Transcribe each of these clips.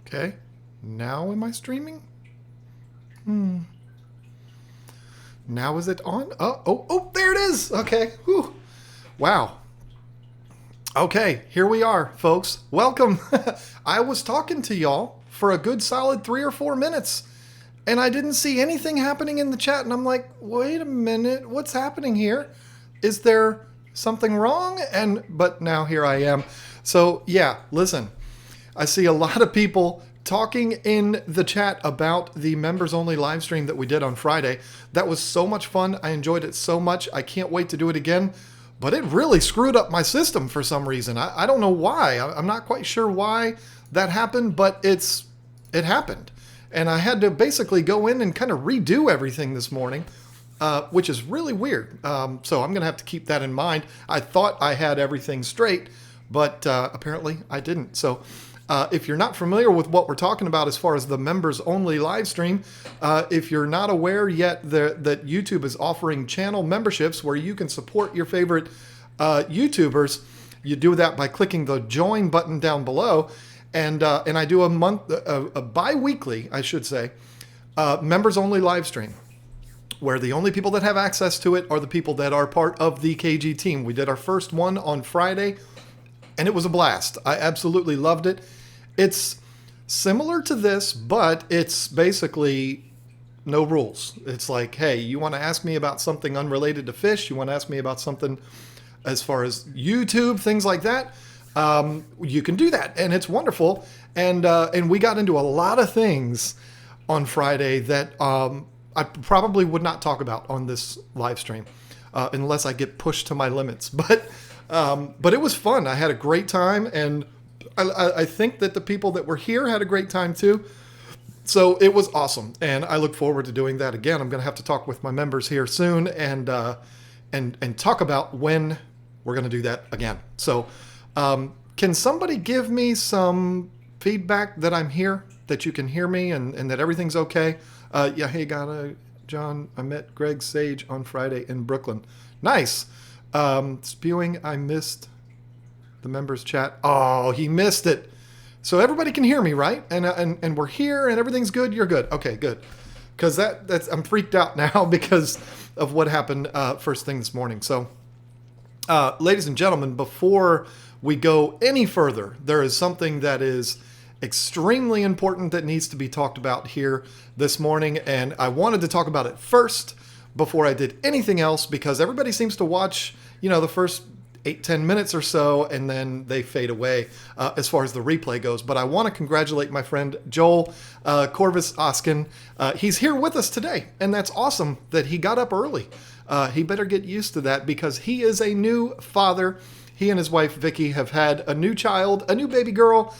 Okay. Now am I streaming? Now is it on? Oh, there it is. Okay. Whew. Wow. Okay, here we are, folks. Welcome. I was talking to y'all for a good solid 3 or 4 minutes, and I didn't see anything happening in the chat, and I'm like, wait a minute, what's happening here? Is there something wrong? But now here I am. So yeah, listen, I see a lot of people talking in the chat about the members only live stream that we did on Friday. That was so much fun. I enjoyed it so much. I can't wait to do it again. But it really screwed up my system for some reason. I don't know why. I'm not quite sure why that happened, but it happened. And I had to basically go in and kind of redo everything this morning, which is really weird. So I'm going to have to keep that in mind. I thought I had everything straight, but apparently I didn't. So if you're not familiar with what we're talking about as far as the members only live stream, if you're not aware yet that YouTube is offering channel memberships where you can support your favorite YouTubers, you do that by clicking the join button down below. And I do a bi-weekly, I should say, members only live stream, where the only people that have access to it are the people that are part of the KG team. We did our first one on Friday, and it was a blast. I absolutely loved it. It's similar to this, but it's basically no rules. It's like, hey, you want to ask me about something unrelated to fish? You want to ask me about something as far as YouTube, things like that? You can do that, and it's wonderful. And we got into a lot of things on Friday that I probably would not talk about on this live stream unless I get pushed to my limits. But it was fun. I had a great time, and I think that the people that were here had a great time too. So it was awesome, and I look forward to doing that again. I'm going to have to talk with my members here soon and talk about when we're going to do that again. So can somebody give me some feedback that I'm here, that you can hear me, and that everything's okay? Yeah, hey, John, I met Greg Sage on Friday in Brooklyn. Nice. Spewing, I missed the members chat. Oh, he missed it. So everybody can hear me, right? And we're here and everything's good. You're good. Okay, good. Because that's I'm freaked out now because of what happened first thing this morning. So, ladies and gentlemen, before we go any further, there is something that is extremely important that needs to be talked about here this morning, and I wanted to talk about it first before I did anything else, because everybody seems to watch, the first 8-10 minutes or so, and then they fade away as far as the replay goes. But I want to congratulate my friend Joel Corvus Oskin. He's here with us today, and that's awesome that he got up early. He better get used to that, because he is a new father. He and his wife Vicky have had a new child, a new baby girl.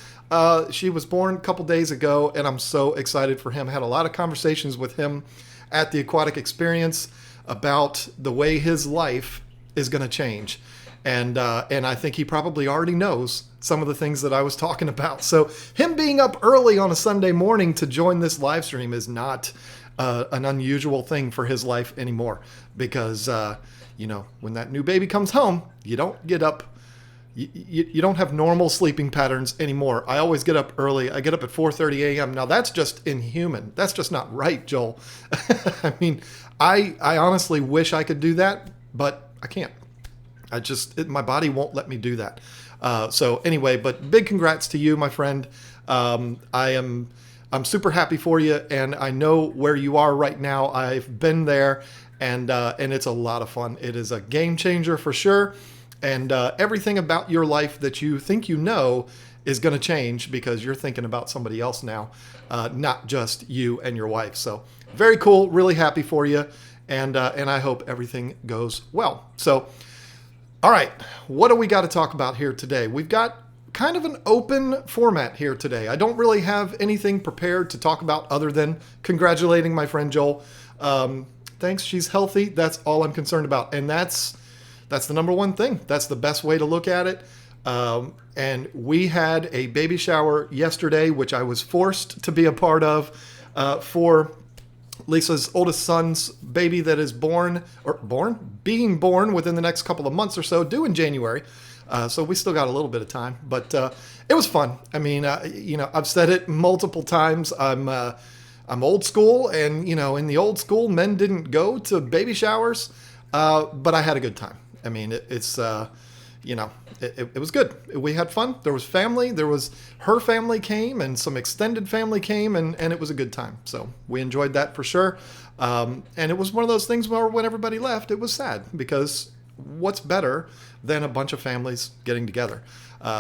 She was born a couple days ago, and I'm so excited for him. I had a lot of conversations with him at the Aquatic Experience about the way his life is going to change. And I think he probably already knows some of the things that I was talking about. So him being up early on a Sunday morning to join this live stream is not an unusual thing for his life anymore. Because, when that new baby comes home, you don't get up. You don't have normal sleeping patterns anymore. I always get up early. I get up at 4:30 a.m. Now, that's just inhuman. That's just not right, Joel. I mean, I honestly wish I could do that, but I can't. My body won't let me do that. So anyway, but big congrats to you, my friend. I'm super happy for you, and I know where you are right now. I've been there, and it's a lot of fun. It is a game changer for sure. And everything about your life that you think you know is going to change because you're thinking about somebody else now, not just you and your wife. So very cool. Really happy for you. And I hope everything goes well. So, all right, what do we got to talk about here today? We've got kind of an open format here today. I don't really have anything prepared to talk about other than congratulating my friend Joel. Thanks, she's healthy. That's all I'm concerned about. And that's the number one thing. That's the best way to look at it. And we had a baby shower yesterday, which I was forced to be a part of for Lisa's oldest son's baby that is being born within the next couple of months or so, due in January. So we still got a little bit of time, but it was fun. I mean, I've said it multiple times. I'm old school, and in the old school, men didn't go to baby showers, but I had a good time. I mean, it was good. We had fun. There was family. Her family came, and some extended family came, and it was a good time. So we enjoyed that for sure. And it was one of those things where when everybody left, it was sad, because what's better than a bunch of families getting together?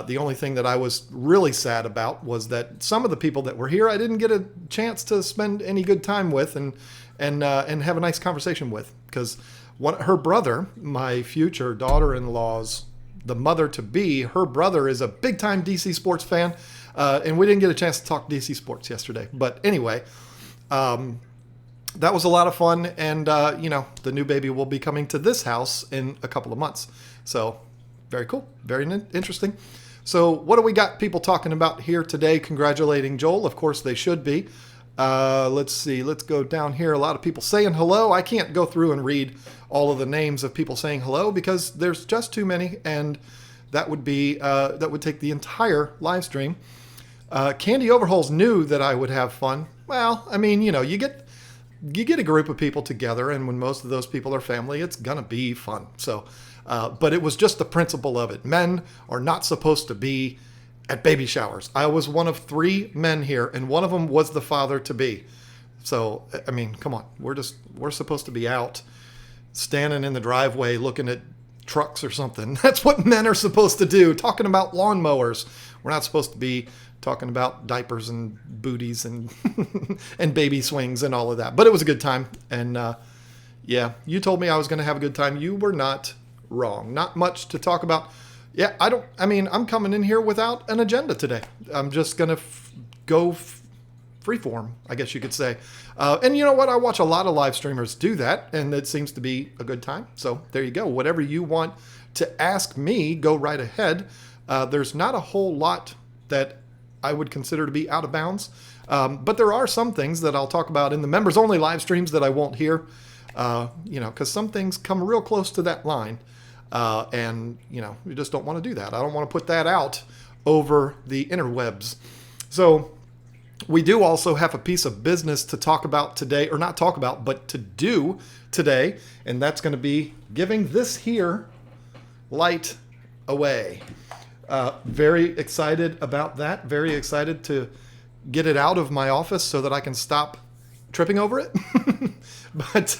The only thing that I was really sad about was that some of the people that were here, I didn't get a chance to spend any good time with and have a nice conversation with, because her brother, my future daughter-in-law's, the mother-to-be, her brother is a big-time DC sports fan, and we didn't get a chance to talk DC sports yesterday. But anyway, that was a lot of fun, and the new baby will be coming to this house in a couple of months. So very cool, very interesting. So what do we got people talking about here today, congratulating Joel? Of course they should be. Let's see, let's go down here. A lot of people saying hello. I can't go through and read all of the names of people saying hello because there's just too many, and that would take the entire live stream. Candy Overhauls knew that I would have fun. Well, I mean, you get a group of people together, and when most of those people are family, it's gonna be fun. So, but it was just the principle of it. Men are not supposed to be at baby showers. I was one of 3 men here, and one of them was the father-to-be. So, I mean, come on. We're supposed to be out standing in the driveway looking at trucks or something. That's what men are supposed to do, talking about lawnmowers. We're not supposed to be talking about diapers and booties and and baby swings and all of that. But it was a good time. And yeah, you told me I was going to have a good time. You were not wrong. Not much to talk about. Yeah, I'm coming in here without an agenda today. I'm just going to go freeform, I guess you could say. And you know what? I watch a lot of live streamers do that, and it seems to be a good time. So there you go. Whatever you want to ask me, go right ahead. There's not a whole lot that I would consider to be out of bounds. But there are some things that I'll talk about in the members-only live streams that I won't hear, because some things come real close to that line. And you just don't want to do that. I don't want to put that out over the interwebs. So we do also have a piece of business to talk about today, or not talk about, but to do today. And that's going to be giving this here light away. Very excited about that. Very excited to get it out of my office so that I can stop tripping over it. But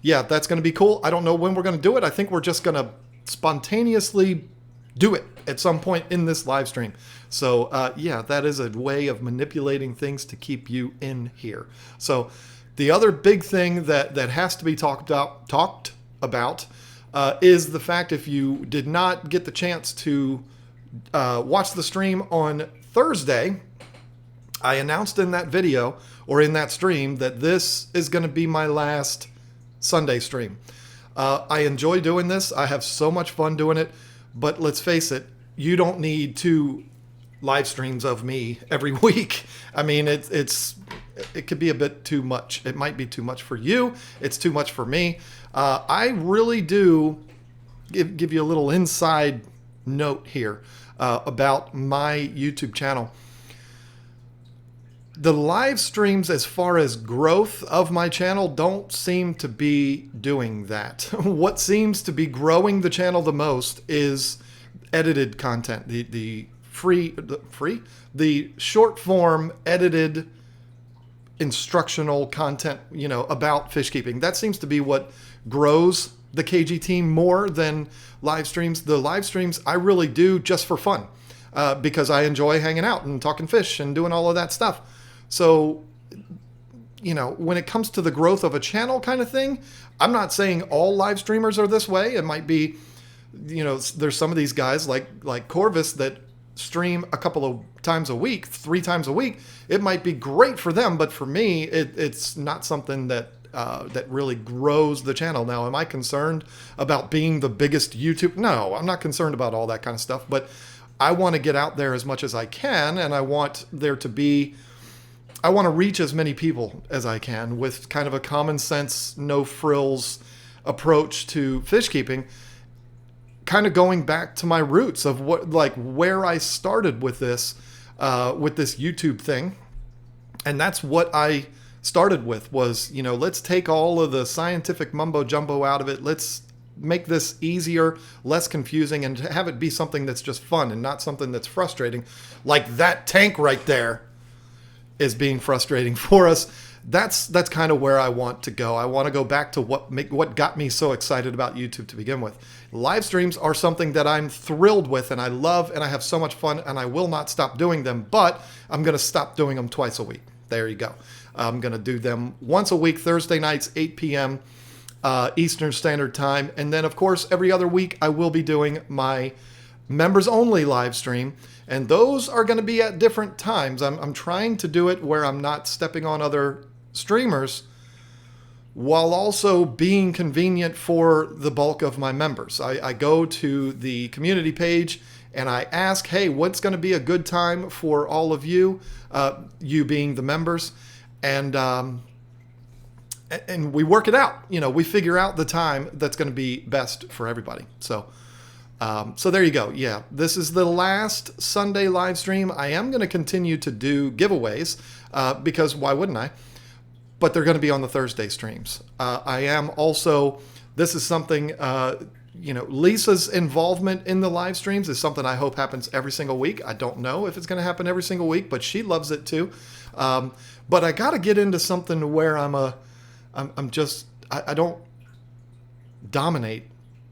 yeah, that's going to be cool. I don't know when we're going to do it. I think we're just going to spontaneously do it at some point in this live stream. So yeah, that is a way of manipulating things to keep you in here. So the other big thing that has to be talked about is the fact, if you did not get the chance to watch the stream on Thursday, I announced in that video, or in that stream, that this is going to be my last Sunday stream. I enjoy doing this. I have so much fun doing it. But let's face it, you don't need 2 live streams of me every week. I mean, it could be a bit too much. It might be too much for you. It's too much for me. I really do give you a little inside note here about my YouTube channel. The live streams, as far as growth of my channel, don't seem to be doing that. What seems to be growing the channel the most is edited content, the short form edited instructional content, about fish keeping. That seems to be what grows the KG team more than live streams. The live streams I really do just for fun, because I enjoy hanging out and talking fish and doing all of that stuff. So, when it comes to the growth of a channel kind of thing, I'm not saying all live streamers are this way. It might be, there's some of these guys like Corvus that stream a couple of times a week, 3 times a week. It might be great for them, but for me, it's not something that really grows the channel. Now, am I concerned about being the biggest YouTube? No, I'm not concerned about all that kind of stuff, but I want to get out there as much as I can, and I want to reach as many people as I can with kind of a common sense, no frills approach to fish keeping. kind of going back to my roots of where I started with this YouTube thing. And that's what I started with was, let's take all of the scientific mumbo jumbo out of it. Let's make this easier, less confusing, and have it be something that's just fun and not something that's frustrating. Like that tank right there is being frustrating for us. That's kind of where I want to go. I want to go back to what got me so excited about YouTube to begin with. Live streams are something that I'm thrilled with and I love and I have so much fun, and I will not stop doing them, but I'm going to stop doing them twice a week. There you go. I'm going to do them once a week, Thursday nights, 8 p.m. Eastern Standard Time. And then, of course, every other week I will be doing my members only live stream. And those are going to be at different times. I'm trying to do it where I'm not stepping on other streamers while also being convenient for the bulk of my members. I go to the community page and I ask, hey, what's going to be a good time for all of you, you being the members, and we work it out. We figure out the time that's going to be best for everybody. So there you go. Yeah, this is the last Sunday live stream. I am going to continue to do giveaways because why wouldn't I? But they're going to be on the Thursday streams. I am also, this is something, Lisa's involvement in the live streams is something I hope happens every single week. I don't know if it's going to happen every single week, but she loves it too. But I got to get into something where I don't dominate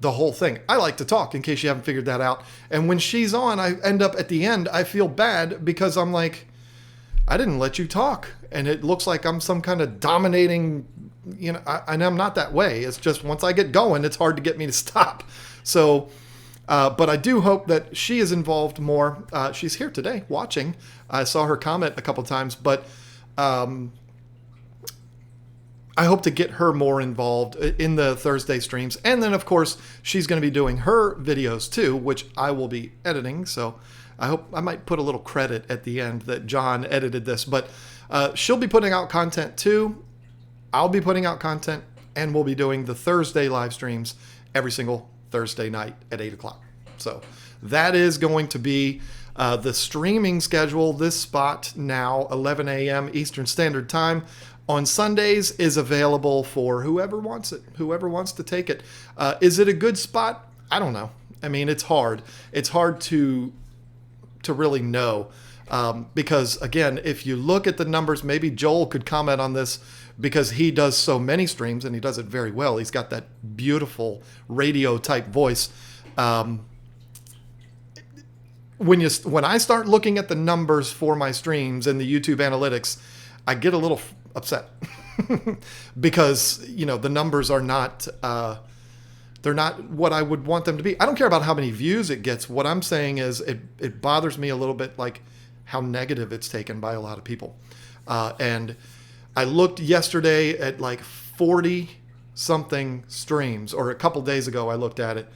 the whole thing. I like to talk, in case you haven't figured that out. And when she's on, I end up at the end, I feel bad because I'm like, I didn't let you talk. And it looks like I'm some kind of dominating, and I'm not that way. It's just once I get going, it's hard to get me to stop. So, but I do hope that she is involved more. She's here today watching. I saw her comment a couple times, but I hope to get her more involved in the Thursday streams. And then, of course, she's going to be doing her videos too, which I will be editing. So I hope I might put a little credit at the end that John edited this. But she'll be putting out content too. I'll be putting out content, and we'll be doing the Thursday live streams every single Thursday night at 8 o'clock. So that is going to be the streaming schedule. This spot now, 11 a.m. Eastern Standard Time. On Sundays is available for whoever wants it, whoever wants to take it. Is it a good spot? I don't know. I mean, it's hard. It's hard to really know because, again, if you look at the numbers, maybe Joel could comment on this because he does so many streams and he does it very well. He's got that beautiful radio type voice. When I start looking at the numbers for my streams and the YouTube analytics, I get a little upset because the numbers are not they're not what I would want them to be. I don't care about how many views it gets. What I'm saying is it bothers me a little bit, like how negative it's taken by a lot of people. And I looked yesterday at like 40 something streams, or a couple days ago I looked at it,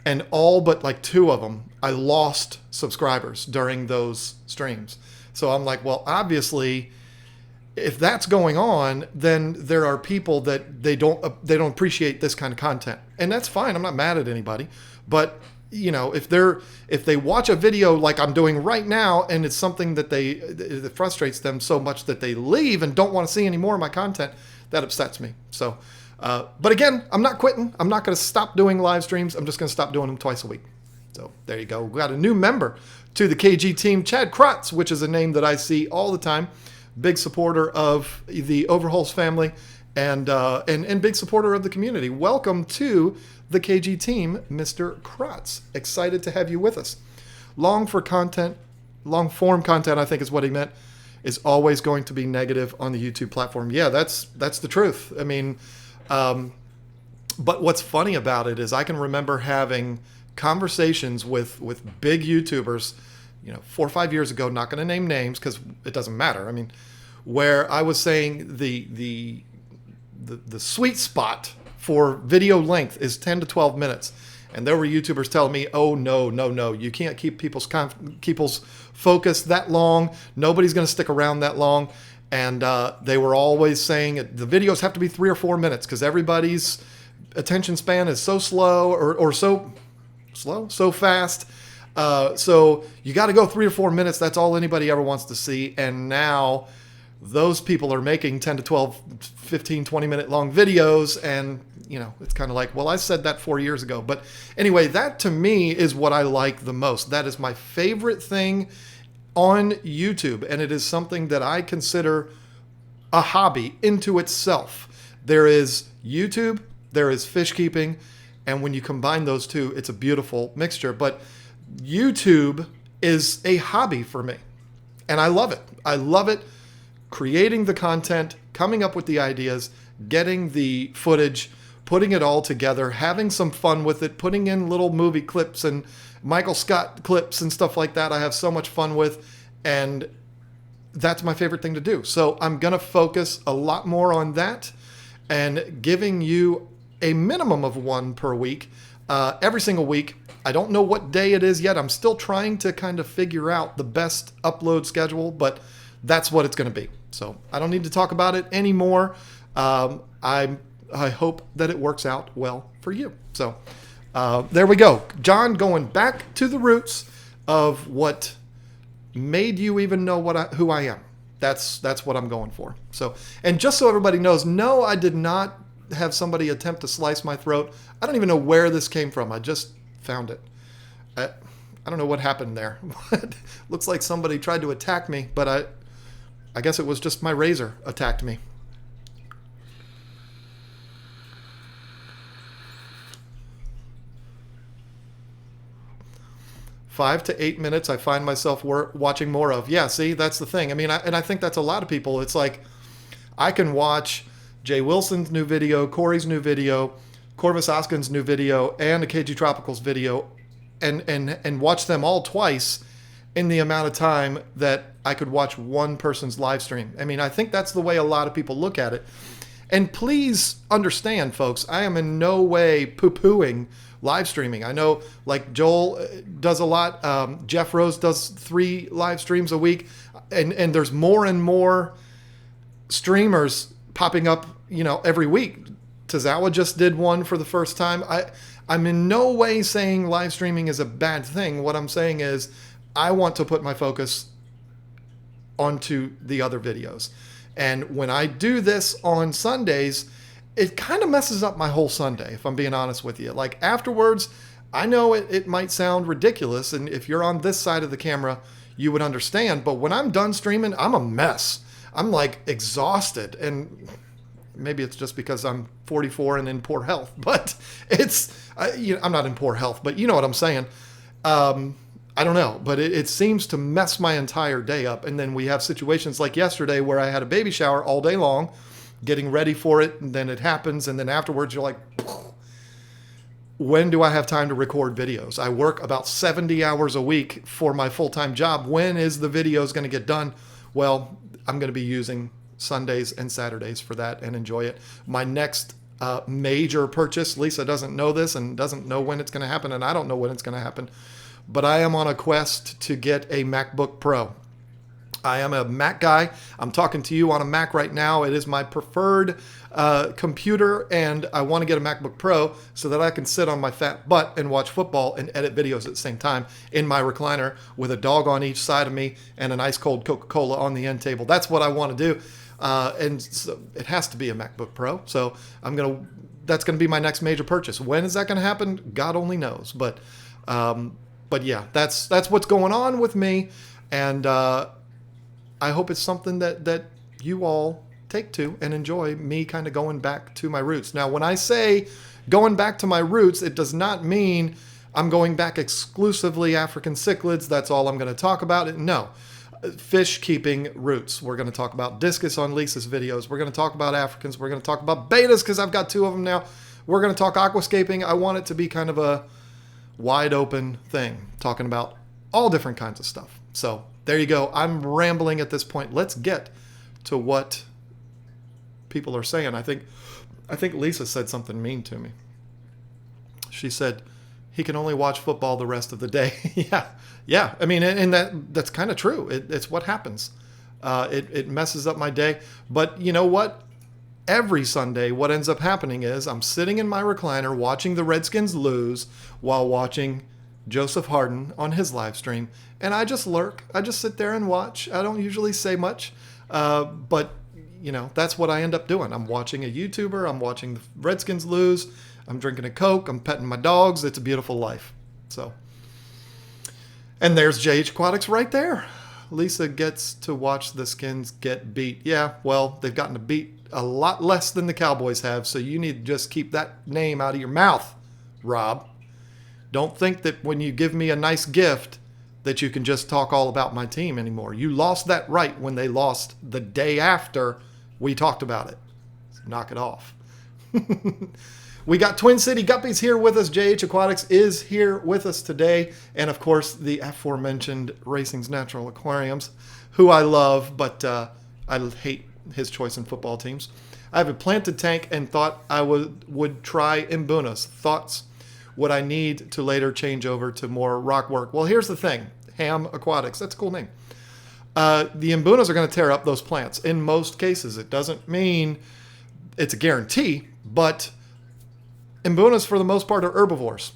and all but like 2 of them I lost subscribers during those streams. So I'm like, well, obviously, if that's going on, then there are people that they don't appreciate this kind of content, and that's fine. I'm not mad at anybody, but if they watch a video like I'm doing right now, and it's something that frustrates them so much that they leave and don't want to see any more of my content, that upsets me. So, but again, I'm not quitting. I'm not going to stop doing live streams. I'm just going to stop doing them twice a week. So there you go. We got a new member to the KG team, Chad Krutz, which is a name that I see all the time. Big supporter of the Overholz family and big supporter of the community. Welcome to the KG team, Mr. Krutz. Excited to have you with us. Long form content, I think is what he meant, is always going to be negative on the YouTube platform. Yeah, that's the truth. I mean, but what's funny about it is I can remember having conversations with big YouTubers, 4 or 5 years ago, not going to name names because it doesn't matter. I mean, where I was saying the sweet spot for video length is 10 to 12 minutes. And there were YouTubers telling me, oh, no, you can't keep people's focus that long. Nobody's going to stick around that long. And they were always saying the videos have to be 3 or 4 minutes because everybody's attention span is so slow or so slow, so fast. So you got to go 3 or 4 minutes. That's all anybody ever wants to see. And now those people are making 10 to 12, 15, 20 minute long videos. And, you know, it's kind of like, well, I said that 4 years ago. But anyway, that to me is what I like the most. That is my favorite thing on YouTube. And it is something that I consider a hobby into itself. There is YouTube, there is fish keeping. And when you combine those two, it's a beautiful mixture. But YouTube is a hobby for me. And I love it. I love it. Creating the content, coming up with the ideas, getting the footage, putting it all together, having some fun with it, putting in little movie clips and Michael Scott clips and stuff like that. I have so much fun with, and that's my favorite thing to do. So I'm going to focus a lot more on that and giving you a minimum of one per week, every single week. I don't know what day it is yet. I'm still trying to kind of figure out the best upload schedule, but that's what it's going to be. So I don't need to talk about it anymore. I hope that it works out well for you. So there we go. John, going back to the roots of what made you even know who I am. That's what I'm going for. So, and just so everybody knows, no, I did not have somebody attempt to slice my throat. I don't even know where this came from. I just found it. I don't know what happened there. Looks like somebody tried to attack me, but I guess it was just my razor attacked me. Five to 8 minutes I find myself watching more of. Yeah, see, that's the thing. I mean, I think that's a lot of people. It's like I can watch Jay Wilson's new video, Cory's new video, Corvus Oskin's new video, and a KG Tropicals video, and watch them all twice in the amount of time that I could watch one person's live stream. I mean, I think that's the way a lot of people look at it. And please understand, folks, I am in no way poo-pooing live streaming. I know, like, Joel does a lot. Jeff Rose does 3 live streams a week, and there's more and more streamers popping up, you know, every week. Tazawa just did one for the first time. I'm in no way saying live streaming is a bad thing. What I'm saying is I want to put my focus onto the other videos. And when I do this on Sundays, it kind of messes up my whole Sunday, if I'm being honest with you. Like, afterwards, I know it might sound ridiculous, and if you're on this side of the camera, you would understand. But when I'm done streaming, I'm a mess. I'm like exhausted, and maybe it's just because I'm 44 and in poor health, but I'm not in poor health, but you know what I'm saying. I don't know, but it seems to mess my entire day up. And then we have situations like yesterday where I had a baby shower all day long, getting ready for it, and then it happens, and then afterwards you're like, when do I have time to record videos? I work about 70 hours a week for my full-time job. When is the videos going to get done? Well, I'm going to be using Sundays and Saturdays for that and enjoy it. My next major purchase, Lisa doesn't know this and doesn't know when it's going to happen, and I don't know when it's going to happen, but I am on a quest to get a MacBook Pro. I am a Mac guy. I'm talking to you on a Mac right now. It is my preferred computer, and I want to get a MacBook Pro so that I can sit on my fat butt and watch football and edit videos at the same time in my recliner with a dog on each side of me and an ice cold Coca-Cola on the end table. That's what I want to do. And so it has to be a MacBook Pro. So that's going to be my next major purchase. When is that going to happen? God only knows. But yeah, that's what's going on with me. And I hope it's something that you all take to and enjoy, me kind of going back to my roots. Now, when I say going back to my roots, it does not mean I'm going back exclusively African cichlids. That's all I'm going to talk about. No. Fish keeping roots. We're going to talk about discus on Lisa's videos. We're going to talk about Africans. We're going to talk about betas because I've got 2 of them now. We're going to talk aquascaping. I want it to be kind of a wide open thing, talking about all different kinds of stuff. So there you go. I'm rambling at this point. Let's get to what people are saying. I think Lisa said something mean to me. She said he can only watch football the rest of the day. Yeah. I mean, and that's kind of true. It's what happens. It messes up my day. But you know what? every Sunday, what ends up happening is I'm sitting in my recliner watching the Redskins lose while watching Joseph Harden on his live stream. And I just lurk. I just sit there and watch. I don't usually say much. But, you know, that's what I end up doing. I'm watching a YouTuber. I'm watching the Redskins lose. I'm drinking a Coke. I'm petting my dogs. It's a beautiful life. So, and there's JH Aquatics right there. Lisa gets to watch the Skins get beat. Yeah, well, they've gotten to beat a lot less than the Cowboys have, so you need to just keep that name out of your mouth, Rob. Don't think that when you give me a nice gift that you can just talk all about my team anymore. You lost that right when they lost the day after we talked about it. So knock it off. We got Twin City Guppies here with us. JH Aquatics is here with us today. And, of course, the aforementioned Racing's Natural Aquariums, who I love, but I hate his choice in football teams. I have a planted tank and thought I would try Imbunas. Thoughts? Would I need to later change over to more rock work? Well, here's the thing. Ham Aquatics. That's a cool name. The Imbunas are going to tear up those plants in most cases. It doesn't mean it's a guarantee, but Imbunas, for the most part, are herbivores,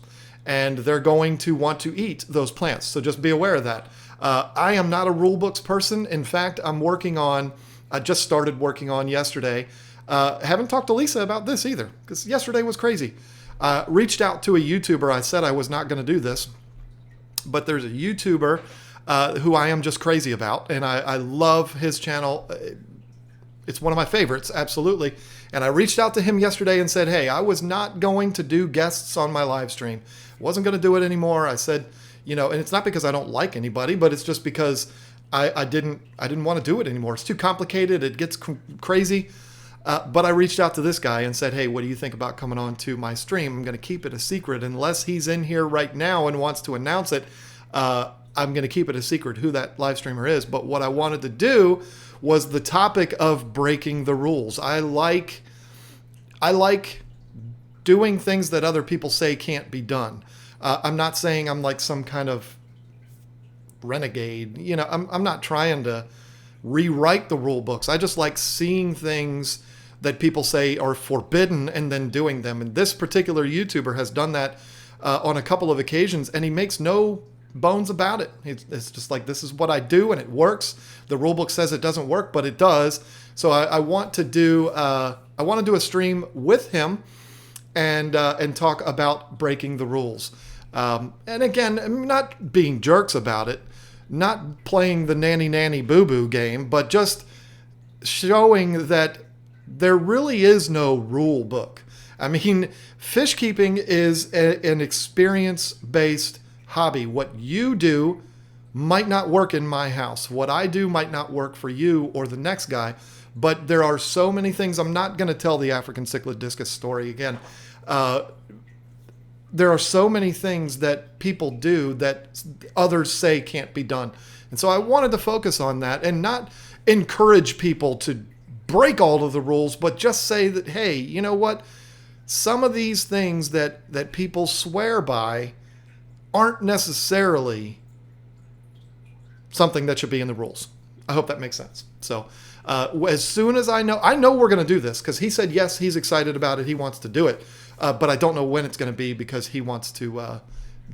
and they're going to want to eat those plants. So just be aware of that. I am not a rule books person. In fact, I just started working on yesterday. Haven't talked to Lisa about this either, because yesterday was crazy. Reached out to a YouTuber. I said I was not going to do this, but there's a YouTuber who I am just crazy about, and I love his channel. It's one of my favorites, absolutely. And I reached out to him yesterday and said, hey, I was not going to do guests on my live stream. Wasn't going to do it anymore. I said, you know, and it's not because I don't like anybody, but it's just because I didn't want to do it anymore. It's too complicated. It gets crazy. But I reached out to this guy and said, hey, what do you think about coming on to my stream? I'm going to keep it a secret unless he's in here right now and wants to announce it. I'm going to keep it a secret who that live streamer is. But what I wanted to do was the topic of breaking the rules. I like doing things that other people say can't be done. I'm not saying I'm like some kind of renegade. You know, I'm not trying to rewrite the rule books. I just like seeing things that people say are forbidden and then doing them. And this particular YouTuber has done that on a couple of occasions, and he makes no bones about it. It's just like, this is what I do and it works. The rule book says it doesn't work, but it does. So I want to do a stream with him and talk about breaking the rules. And again, I'm not being jerks about it, not playing the nanny boo-boo game, but just showing that there really is no rule book. I mean, fish keeping is an experience-based hobby. What you do might not work in my house. What I do might not work for you or the next guy. But there are so many things. I'm not going to tell the African cichlid discus story again. There are so many things that people do that others say can't be done. And so I wanted to focus on that and not encourage people to break all of the rules, but just say that, hey, you know what? Some of these things that people swear by aren't necessarily something that should be in the rules. I hope that makes sense. So as soon as I know we're going to do this, because he said, yes, he's excited about it. He wants to do it. But I don't know when it's going to be, because he wants to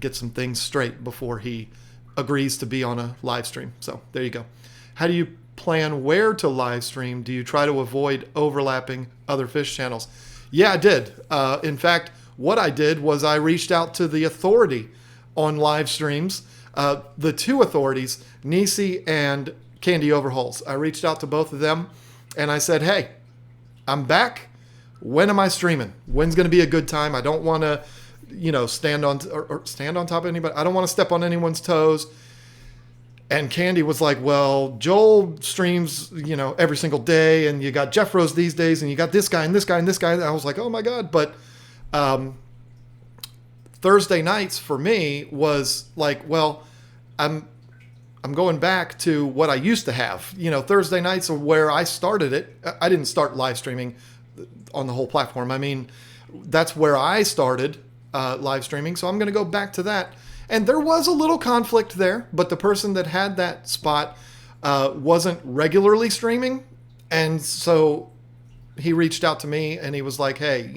get some things straight before he agrees to be on a live stream. So there you go. How do you plan where to live stream? Do you try to avoid overlapping other fish channels? Yeah, I did. In fact, what I did was I reached out to the authority on live streams, the two authorities, Nisi and Candy Overhauls. I reached out to both of them and I said, hey, I'm back. When am I streaming? When's going to be a good time? I don't want to, stand on top of anybody. I don't want to step on anyone's toes. And Candy was like, well, Joel streams, every single day, and you got Jeff Rose these days, and you got this guy and this guy and this guy. And I was like, oh my God. But Thursday nights for me was like, well, I'm going back to what I used to have. Thursday nights are where I started it. I didn't start live streaming on the whole platform. I mean, that's where I started live streaming. So I'm going to go back to that. And there was a little conflict there, but the person that had that spot wasn't regularly streaming. And so he reached out to me and he was like, hey,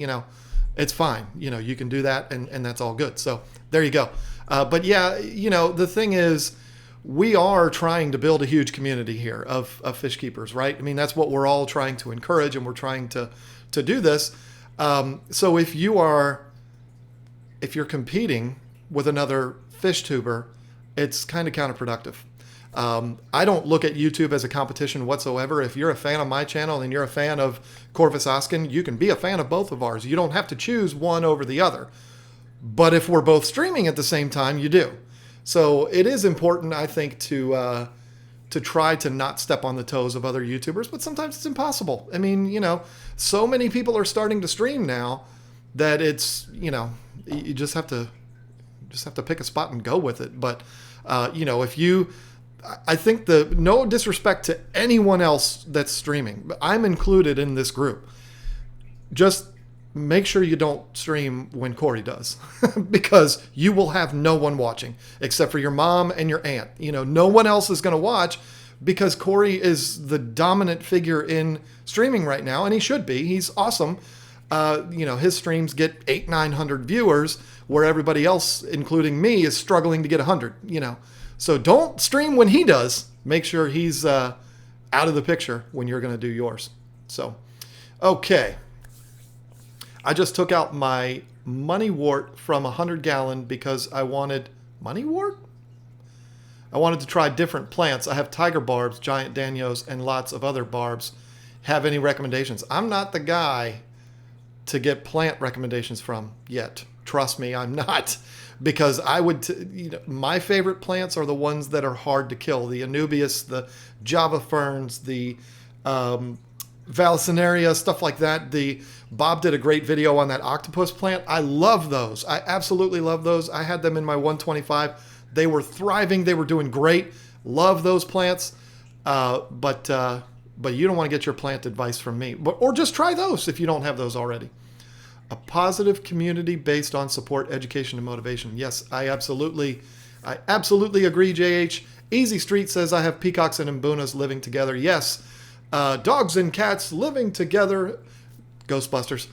it's fine. You can do that and that's all good. So there you go. But yeah, the thing is, we are trying to build a huge community here of fish keepers, right? I mean, that's what we're all trying to encourage, and we're trying to do this. So if you're competing with another fish tuber, it's kind of counterproductive. I don't look at YouTube as a competition whatsoever. If you're a fan of my channel and you're a fan of Corvus Oskin, you can be a fan of both of ours. You don't have to choose one over the other. But if we're both streaming at the same time, you do. So it is important, I think, to try to not step on the toes of other YouTubers, but sometimes it's impossible. I mean, so many people are starting to stream now that it's, you just have to pick a spot and go with it. But, I think no disrespect to anyone else that's streaming, but I'm included in this group. Just make sure you don't stream when Cory does, because you will have no one watching except for your mom and your aunt. No one else is going to watch because Cory is the dominant figure in streaming right now, and he should be. He's awesome. His streams get 800-900 viewers, where everybody else, including me, is struggling to get 100. So don't stream when he does. Make sure he's out of the picture when you're going to do yours. So, okay. I just took out my money wort from 100-gallon because I wanted... Money wort? I wanted to try different plants. I have tiger barbs, giant danios, and lots of other barbs. Have any recommendations? I'm not the guy to get plant recommendations from yet. Trust me, I'm not. Because I would... my favorite plants are the ones that are hard to kill. The Anubias, the Java ferns, the... Vallisneria, stuff like that. Bob did a great video on that octopus plant. I love those. I absolutely love those. I had them in my 125. They were thriving. They were doing great. Love those plants. But you don't want to get your plant advice from me. Or just try those if you don't have those already. A positive community based on support, education, and motivation. Yes, I absolutely agree, JH. Easy Street says, I have peacocks and mbunas living together. Yes. Dogs and cats living together. Ghostbusters.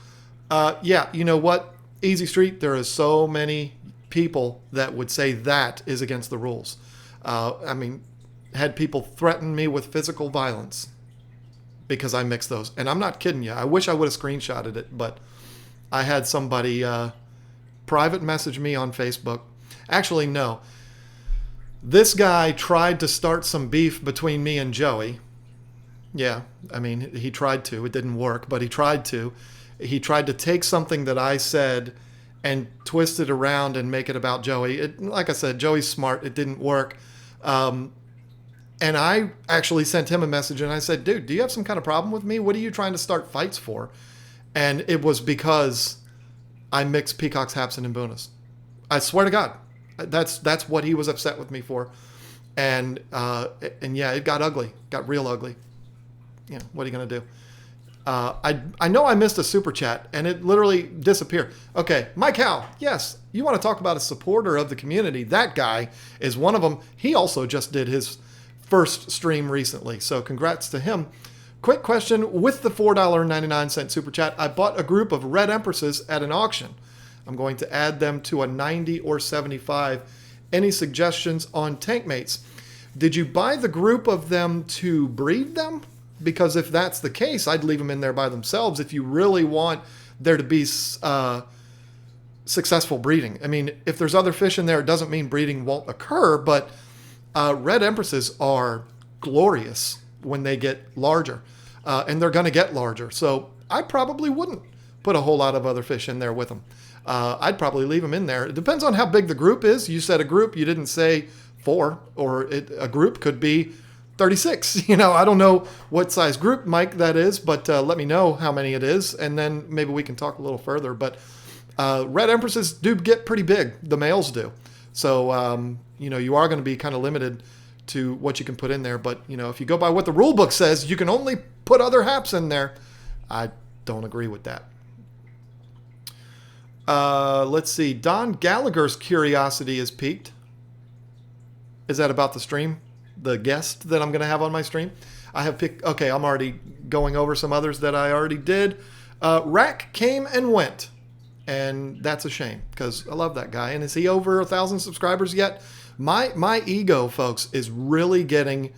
Yeah, you know what? Easy Street, there is so many people that would say that is against the rules. Had people threaten me with physical violence because I mixed those. And I'm not kidding you. I wish I would have screenshotted it, but I had somebody private message me on Facebook. Actually, no. This guy tried to start some beef between me and Joey. Yeah, he tried to. It didn't work, but he tried to. He tried to take something that I said and twist it around and make it about Joey. Like I said, Joey's smart. It didn't work. And I actually sent him a message and I said, dude, do you have some kind of problem with me? What are you trying to start fights for? And it was because I mixed peacocks, haps, and mbunas. I swear to God. That's what he was upset with me for. And yeah, it got ugly. Got real ugly. What are you going to do? I know I missed a super chat and it literally disappeared. Okay, Mike Howe. Yes, you want to talk about a supporter of the community. That guy is one of them. He also just did his first stream recently. So congrats to him. Quick question. With the $4.99 super chat, I bought a group of red empresses at an auction. I'm going to add them to a 90 or 75. Any suggestions on tank mates? Did you buy the group of them to breed them? Because if that's the case, I'd leave them in there by themselves if you really want there to be successful breeding. If there's other fish in there, it doesn't mean breeding won't occur, but red empresses are glorious when they get larger, and they're going to get larger. So I probably wouldn't put a whole lot of other fish in there with them. I'd probably leave them in there. It depends on how big the group is. You said a group, you didn't say 4, or a group could be 36. I don't know what size group, Mike, that is, but let me know how many it is, and then maybe we can talk a little further. But red empresses do get pretty big. The males do. So, you are going to be kind of limited to what you can put in there. But, if you go by what the rule book says, you can only put other haps in there. I don't agree with that. Let's see. Don Gallagher's curiosity is piqued. Is that about the stream? The guest that I'm going to have on my stream? I have picked. Okay, I'm already going over some others that I already did. Rack came and went, and that's a shame because I love that guy. And is he over 1,000 subscribers yet? My ego, folks, is really getting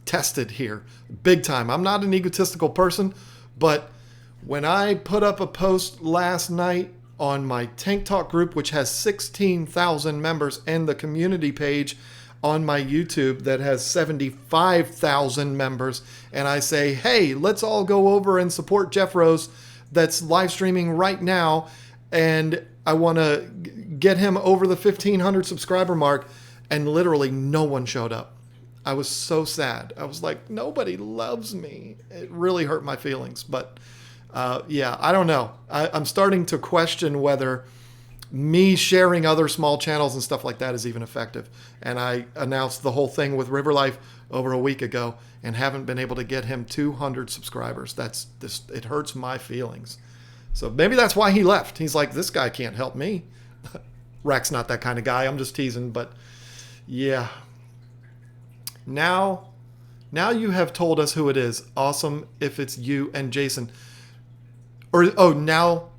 tested here, big time. I'm not an egotistical person, but when I put up a post last night on my Tank Talk group, which has 16,000 members, and the community page on my YouTube that has 75,000 members, and I say, hey, let's all go over and support Jeff Rose that's live streaming right now, and I want to get him over the 1,500 subscriber mark, and literally no one showed up. I was so sad. I was like, nobody loves me. It really hurt my feelings, but yeah, I don't know. I'm starting to question whether me sharing other small channels and stuff like that is even effective. And I announced the whole thing with River Life over a week ago and haven't been able to get him 200 subscribers. It hurts my feelings. So maybe that's why he left. He's like, this guy can't help me. Rack's not that kind of guy. I'm just teasing, but yeah. Now you have told us who it is. Awesome if it's you and Jason. Or, now,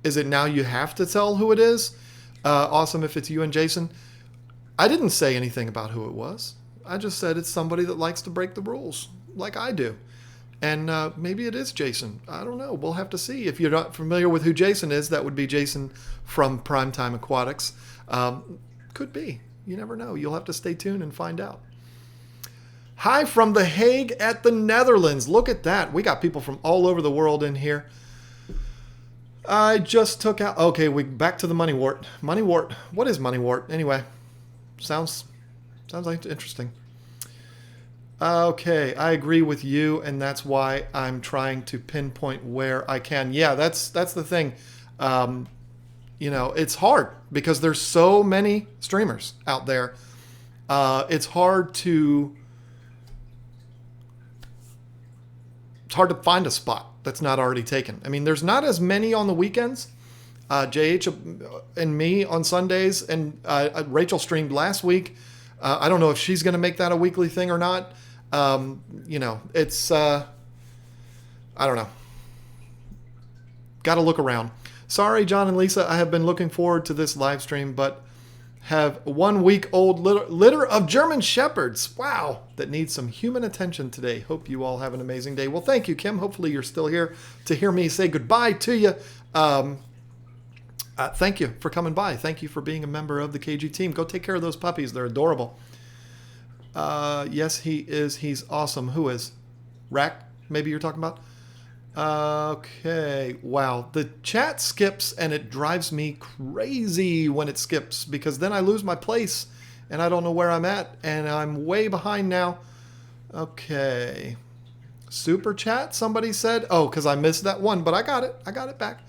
is it now you have to tell who it is? Awesome if it's you and Jason. I didn't say anything about who it was. I just said it's somebody that likes to break the rules, like I do. And maybe it is Jason. I don't know. We'll have to see. If you're not familiar with who Jason is, that would be Jason from Primetime Aquatics. Could be. You never know. You'll have to stay tuned and find out. Hi from The Hague at the Netherlands. Look at that. We got people from all over the world in here. I just took out... Okay, we back to the money wart. Money wart. What is money wart? Anyway, sounds like interesting. Okay, I agree with you, and that's why I'm trying to pinpoint where I can. Yeah, that's the thing. It's hard because there's so many streamers out there. It's hard to find a spot that's not already taken. I mean, there's not as many on the weekends. JH and me on Sundays, and Rachel streamed last week. I don't know if she's going to make that a weekly thing or not. It's, I don't know. Got to look around. Sorry, John and Lisa, I have been looking forward to this live stream, but have 1 week old litter of German Shepherds. Wow, that needs some human attention today. Hope you all have an amazing day. Well, thank you, Kim. Hopefully you're still here to hear me say goodbye to you. Thank you for coming by. Thank you for being a member of the KG team. Go take care of those puppies. They're adorable. Yes, he is. He's awesome. Who is? Rack, maybe you're talking about? Okay. Wow. The chat skips and it drives me crazy when it skips because then I lose my place and I don't know where I'm at and I'm way behind now. Okay. Super chat, somebody said. Oh, because I missed that one, but I got it. I got it back.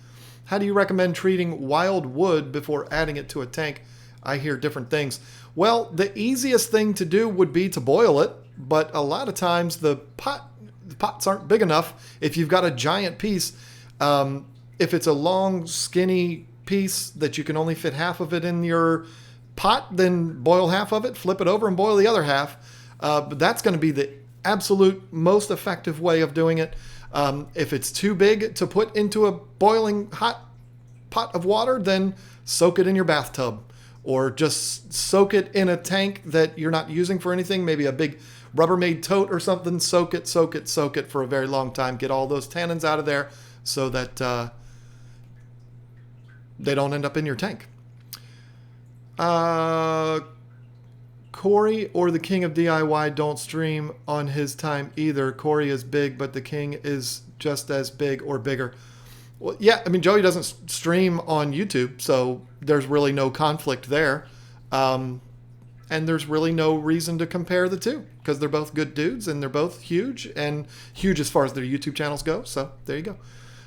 How do you recommend treating Wildwood before adding it to a tank? I hear different things. Well, the easiest thing to do would be to boil it, but a lot of times the pots aren't big enough. If you've got a giant piece, if it's a long, skinny piece that you can only fit half of it in your pot, then boil half of it, flip it over and boil the other half. But that's going to be the absolute most effective way of doing it. If it's too big to put into a boiling hot pot of water, then soak it in your bathtub or just soak it in a tank that you're not using for anything, maybe a big Rubbermaid tote or something. Soak it for a very long time. Get all those tannins out of there so that they don't end up in your tank. Cory or the King of DIY don't stream on his time either. Cory is big, but the King is just as big or bigger. Well, yeah, I mean, Joey doesn't stream on YouTube, so there's really no conflict there. And there's really no reason to compare the two because they're both good dudes and they're both huge and huge as far as their YouTube channels go. So there you go.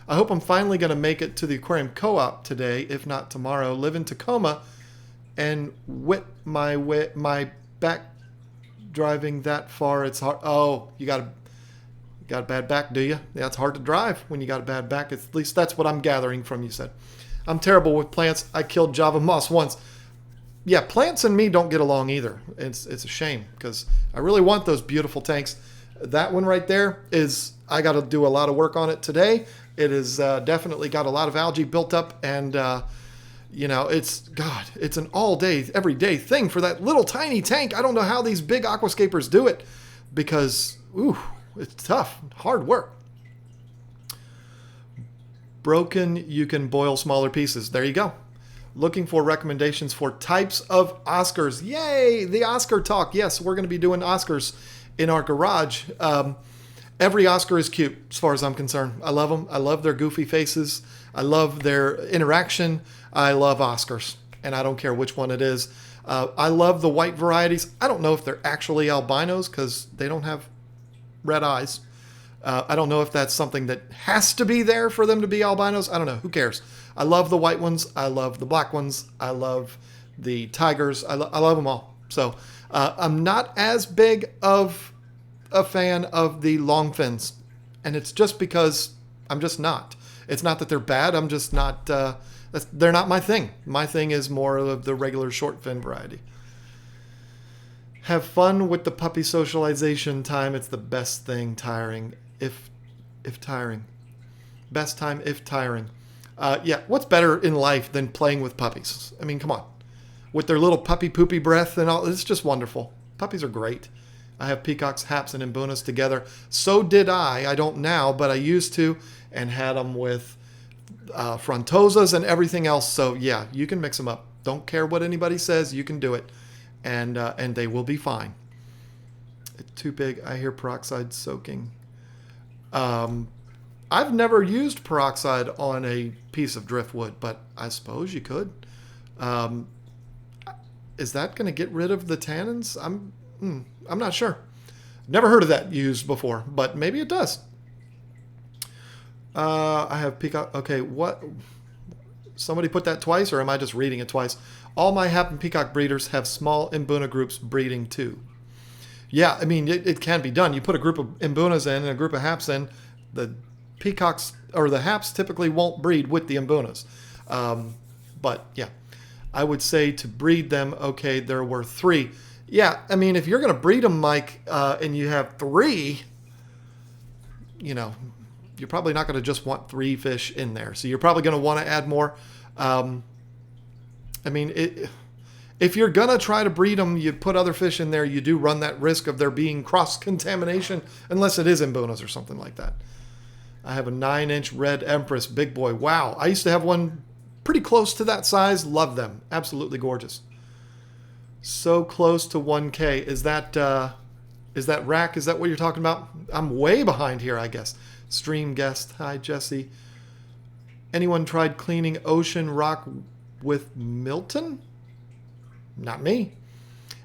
I hope I'm finally going to make it to the aquarium co-op today, if not tomorrow. Live in Tacoma and whip my back driving that far. It's hard. Oh, you got a bad back, do you? Yeah, it's hard to drive when you got a bad back. At least that's what I'm gathering from you said. I'm terrible with plants. I killed Java Moss once. Yeah, plants and me don't get along either. It's a shame because I really want those beautiful tanks. That one right there is, I got to do a lot of work on it today. It has definitely got a lot of algae built up, and it's an all day, everyday thing for that little tiny tank. I don't know how these big aquascapers do it, because it's tough, hard work. Broken, you can boil smaller pieces. There you go. Looking for recommendations for types of Oscars. Yay, the Oscar talk. Yes, we're going to be doing Oscars in our garage. Every Oscar is cute as far as I'm concerned. I love them. I love their goofy faces. I love their interaction. I love Oscars, and I don't care which one it is. I love the white varieties. I don't know if they're actually albinos because they don't have red eyes. I don't know if that's something that has to be there for them to be albinos. I don't know. Who cares? I love the white ones. I love the black ones. I love the tigers. I love them all. So I'm not as big of a fan of the long fins. And it's just because I'm just not. It's not that they're bad. I'm just not. They're not my thing. My thing is more of the regular short fin variety. Have fun with the puppy socialization time. It's the best thing. Tiring. If tiring. Best time if tiring. What's better in life than playing with puppies? I mean, come on. With their little puppy poopy breath and all, it's just wonderful. Puppies are great. I have peacocks, haps, and imbunas together. So did I. I don't now, but I used to, and had them with frontosas and everything else. So yeah, you can mix them up. Don't care what anybody says. You can do it, and they will be fine. It's too big. I hear peroxide soaking. I've never used peroxide on a piece of driftwood, but I suppose you could. Is that going to get rid of the tannins? I'm not sure. Never heard of that used before, but maybe it does. I have peacock. Okay, what? Somebody put that twice, or am I just reading it twice? All my hap and peacock breeders have small imbuna groups breeding too. Yeah, I mean, it can be done. You put a group of imbunas in and a group of haps in, the peacocks or the haps typically won't breed with the imbunas. But yeah, I would say to breed them, okay, there were 3. Yeah, I mean, if you're going to breed them, Mike, and you have 3, you're probably not going to just want 3 fish in there. So you're probably going to want to add more. If you're going to try to breed them, you put other fish in there, you do run that risk of there being cross-contamination, unless it is imbunas or something like that. I have a 9-inch red empress, big boy. Wow, I used to have one pretty close to that size. Love them. Absolutely gorgeous. So close to 1K. Is that rack? Is that what you're talking about? I'm way behind here, I guess. Stream guest. Hi, Jesse. Anyone tried cleaning ocean rock with Milton? Not me.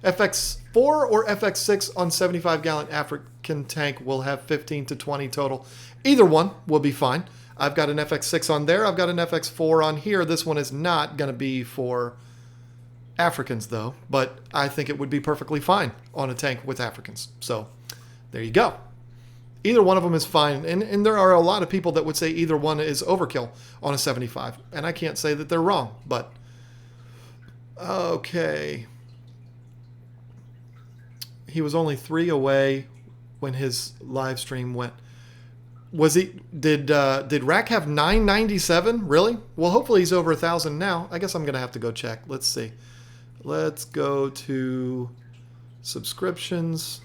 FX4 or FX6 on 75-gallon African tank will have 15 to 20 total. Either one will be fine. I've got an FX6 on there. I've got an FX4 on here. This one is not going to be for Africans, though, but I think it would be perfectly fine on a tank with Africans. So there you go. Either one of them is fine. And there are a lot of people that would say either one is overkill on a 75. And I can't say that they're wrong, but okay. He was only 3 away when his live stream went. Was he? Did Rack have 997? Really? Well, hopefully he's over 1,000 now. I guess I'm gonna have to go check. Let's see. Let's go to subscriptions.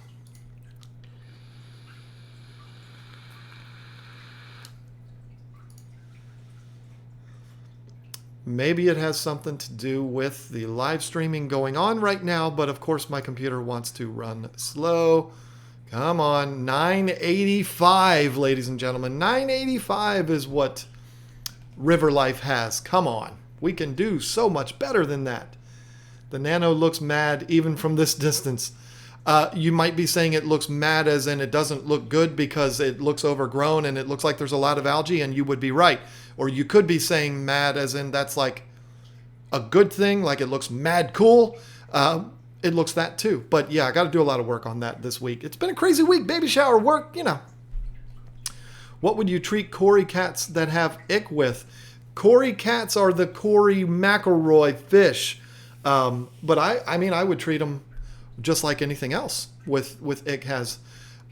Maybe it has something to do with the live streaming going on right now, but of course my computer wants to run slow. Come on, 985, ladies and gentlemen. 985 is what River Life has. Come on. We can do so much better than that. The Nano looks mad even from this distance. You might be saying it looks mad as in it doesn't look good because it looks overgrown and it looks like there's a lot of algae, and you would be right. Or you could be saying mad as in that's like a good thing, like it looks mad cool. It looks that too. But yeah, I got to do a lot of work on that this week. It's been a crazy week. Baby shower work, you know. What would you treat Cory Cats that have ick with? Cory Cats are the Cory McElroy fish. But I mean, I would treat them just like anything else with ick has.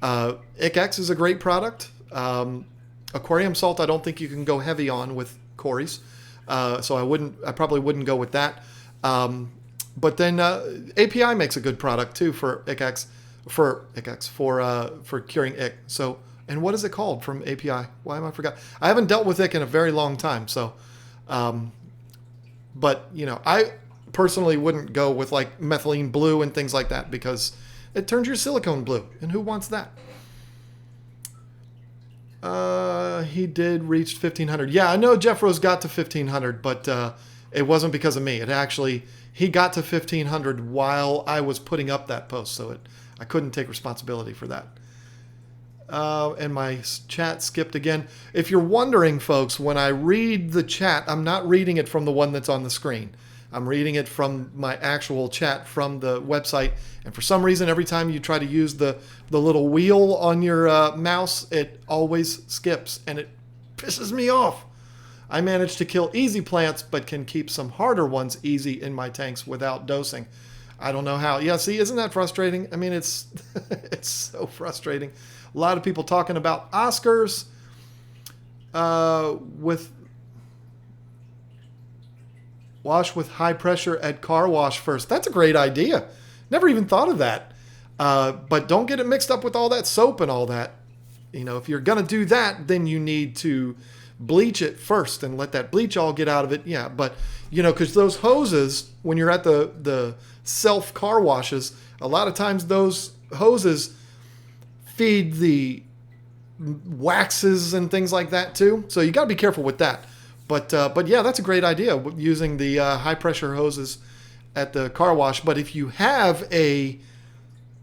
ICX is a great product. Aquarium salt, I don't think you can go heavy on with Cory's. So I probably wouldn't go with that. But then API makes a good product too for ICX, for curing ick. So, and what is it called from API? Why am I forgot? I haven't dealt with ick in a very long time. So, but you know, I personally wouldn't go with like methylene blue and things like that because it turns your silicone blue, and who wants that? He did reach 1,500. Yeah, I know Jeff Rose got to 1,500, but it wasn't because of me. He got to 1,500 while I was putting up that post, so I couldn't take responsibility for that. And my chat skipped again. If you're wondering, folks, when I read the chat, I'm not reading it from the one that's on the screen. I'm reading it from my actual chat from the website. And for some reason, every time you try to use the little wheel on your mouse, it always skips, and it pisses me off. I managed to kill easy plants, but can keep some harder ones easy in my tanks without dosing. I don't know how. Yeah, see, isn't that frustrating? I mean, it's it's so frustrating. A lot of people talking about Oscars with wash with high pressure at car wash first. That's a great idea. Never even thought of that. But don't get it mixed up with all that soap and all that. You know, if you're going to do that, then you need to bleach it first and let that bleach all get out of it. Yeah, but, you know, because those hoses, when you're at the self car washes, a lot of times those hoses feed the waxes and things like that too. So you got to be careful with that. But yeah, that's a great idea, using the high pressure hoses at the car wash. But if you have a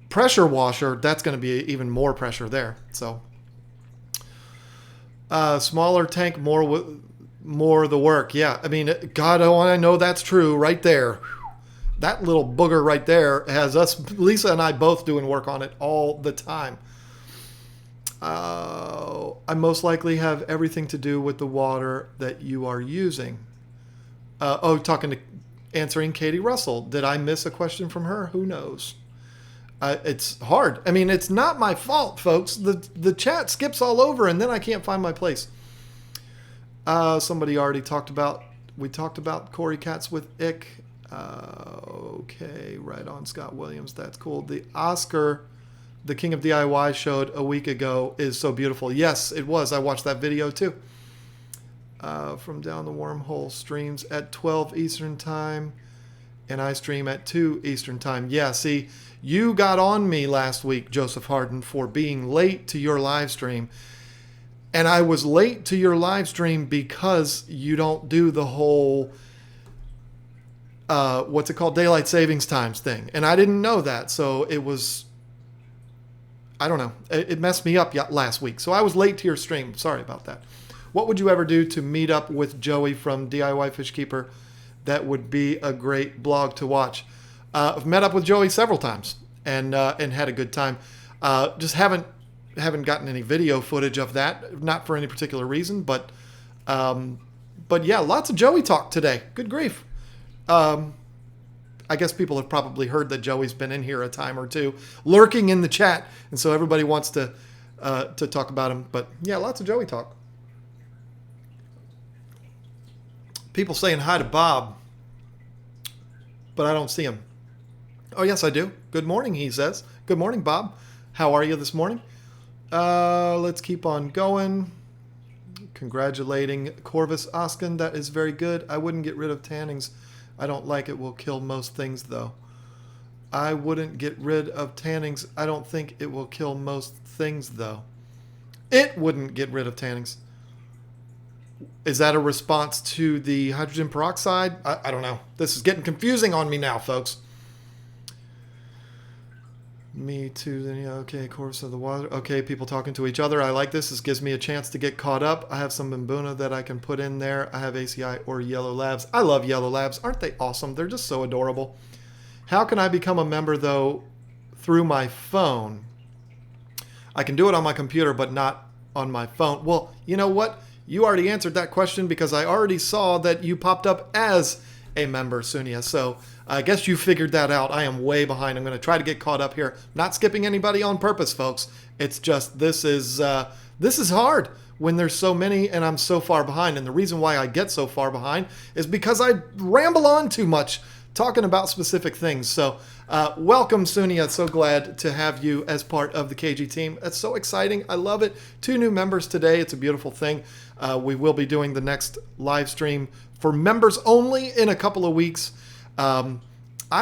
pressure washer, that's going to be even more pressure there. So smaller tank, more the work. Yeah, I mean, God, oh, I know that's true right there. That little booger right there has us, Lisa and I, both doing work on it all the time. I most likely have everything to do with the water that you are using. Answering Katie Russell. Did I miss a question from her? Who knows? It's hard. I mean, it's not my fault, folks. The chat skips all over, and then I can't find my place. Somebody already we talked about Cory Cats with Ick. Okay, right on, Scott Williams. That's cool. The Oscar, the King of DIY, showed a week ago is so beautiful. Yes, it was. I watched that video too. From Down the Wormhole streams at 12 Eastern Time, and I stream at 2 Eastern Time. Yeah, see, you got on me last week, Joseph Harden, for being late to your live stream. And I was late to your live stream because you don't do the whole, what's it called, daylight savings times thing. And I didn't know that, so it was, I don't know, it messed me up last week. So I was late to your stream. Sorry about that. What would you ever do to meet up with Joey from DIY Fish Keeper? That would be a great blog to watch. I've met up with Joey several times and had a good time. Just haven't gotten any video footage of that, not for any particular reason, but yeah, lots of Joey talk today. Good grief. I guess people have probably heard that Joey's been in here a time or two, lurking in the chat, and so everybody wants to talk about him. But yeah, lots of Joey talk. People saying hi to Bob, but I don't see him. Oh, yes, I do. Good morning, he says. Good morning, Bob. How are you this morning? Let's keep on going. Congratulating Corvus Oskin. That is very good. I wouldn't get rid of tannings. I don't like it. Will kill most things, though. I wouldn't get rid of tannings. I don't think it will kill most things, though. It wouldn't get rid of tannings. Is that a response to the hydrogen peroxide? I don't know. This is getting confusing on me now, folks. Me too. Okay, course of the water. Okay, people talking to each other. I like this. This gives me a chance to get caught up. I have some Mbuna that I can put in there. I have ACI or Yellow Labs. I love Yellow Labs. Aren't they awesome? They're just so adorable. How can I become a member, though, through my phone? I can do it on my computer, but not on my phone. Well, you know what? You already answered that question because I already saw that you popped up as a member, Suniya. So I guess you figured that out. I am way behind. I'm going to try to get caught up here. Not skipping anybody on purpose, folks. It's just this is hard when there's so many and I'm so far behind. And the reason why I get so far behind is because I ramble on too much talking about specific things. So welcome, Suniya. So glad to have you as part of the KG team. That's so exciting. I love it. 2 new members today. It's a beautiful thing. We will be doing the next live stream for members only in a couple of weeks. I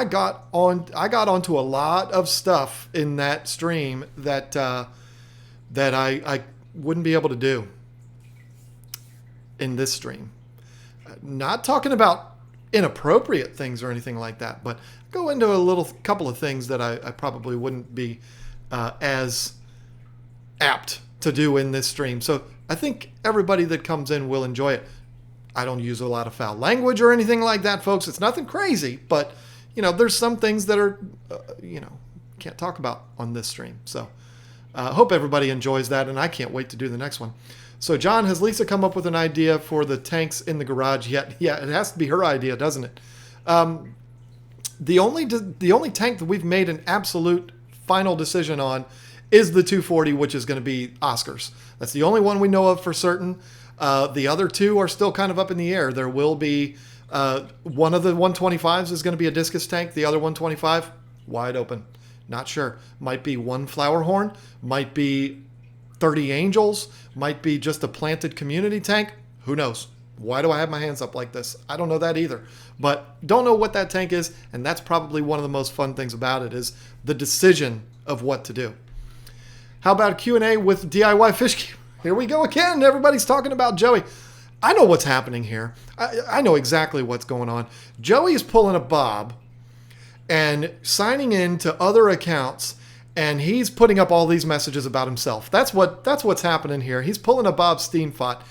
got onto a lot of stuff in that stream that I wouldn't be able to do in this stream. Not talking about inappropriate things or anything like that, but go into a couple of things that I probably wouldn't be as apt to do in this stream. So I think everybody that comes in will enjoy it. I don't use a lot of foul language or anything like that, folks. It's nothing crazy, but there's some things that are, can't talk about on this stream. So hope everybody enjoys that, and I can't wait to do the next one. So John, has Lisa come up with an idea for the tanks in the garage yet? Yeah, it has to be her idea, doesn't it? The only tank that we've made an absolute final decision on is the 240, which is going to be Oscar's. That's the only one we know of for certain. The other 2 are still kind of up in the air. There will be one of the 125s is going to be a discus tank. The other 125, wide open. Not sure. Might be 1 flower horn. Might be 30 angels. Might be just a planted community tank. Who knows? Why do I have my hands up like this? I don't know that either. But don't know what that tank is. And that's probably one of the most fun things about it is the decision of what to do. How about Q&A with DIY Fish? Here we go again. Everybody's talking about Joey. I know what's happening here. I know exactly what's going on. Joey is pulling a Bob and signing in to other accounts, and he's putting up all these messages about himself. That's what's happening here. He's pulling a Bob Steenfot.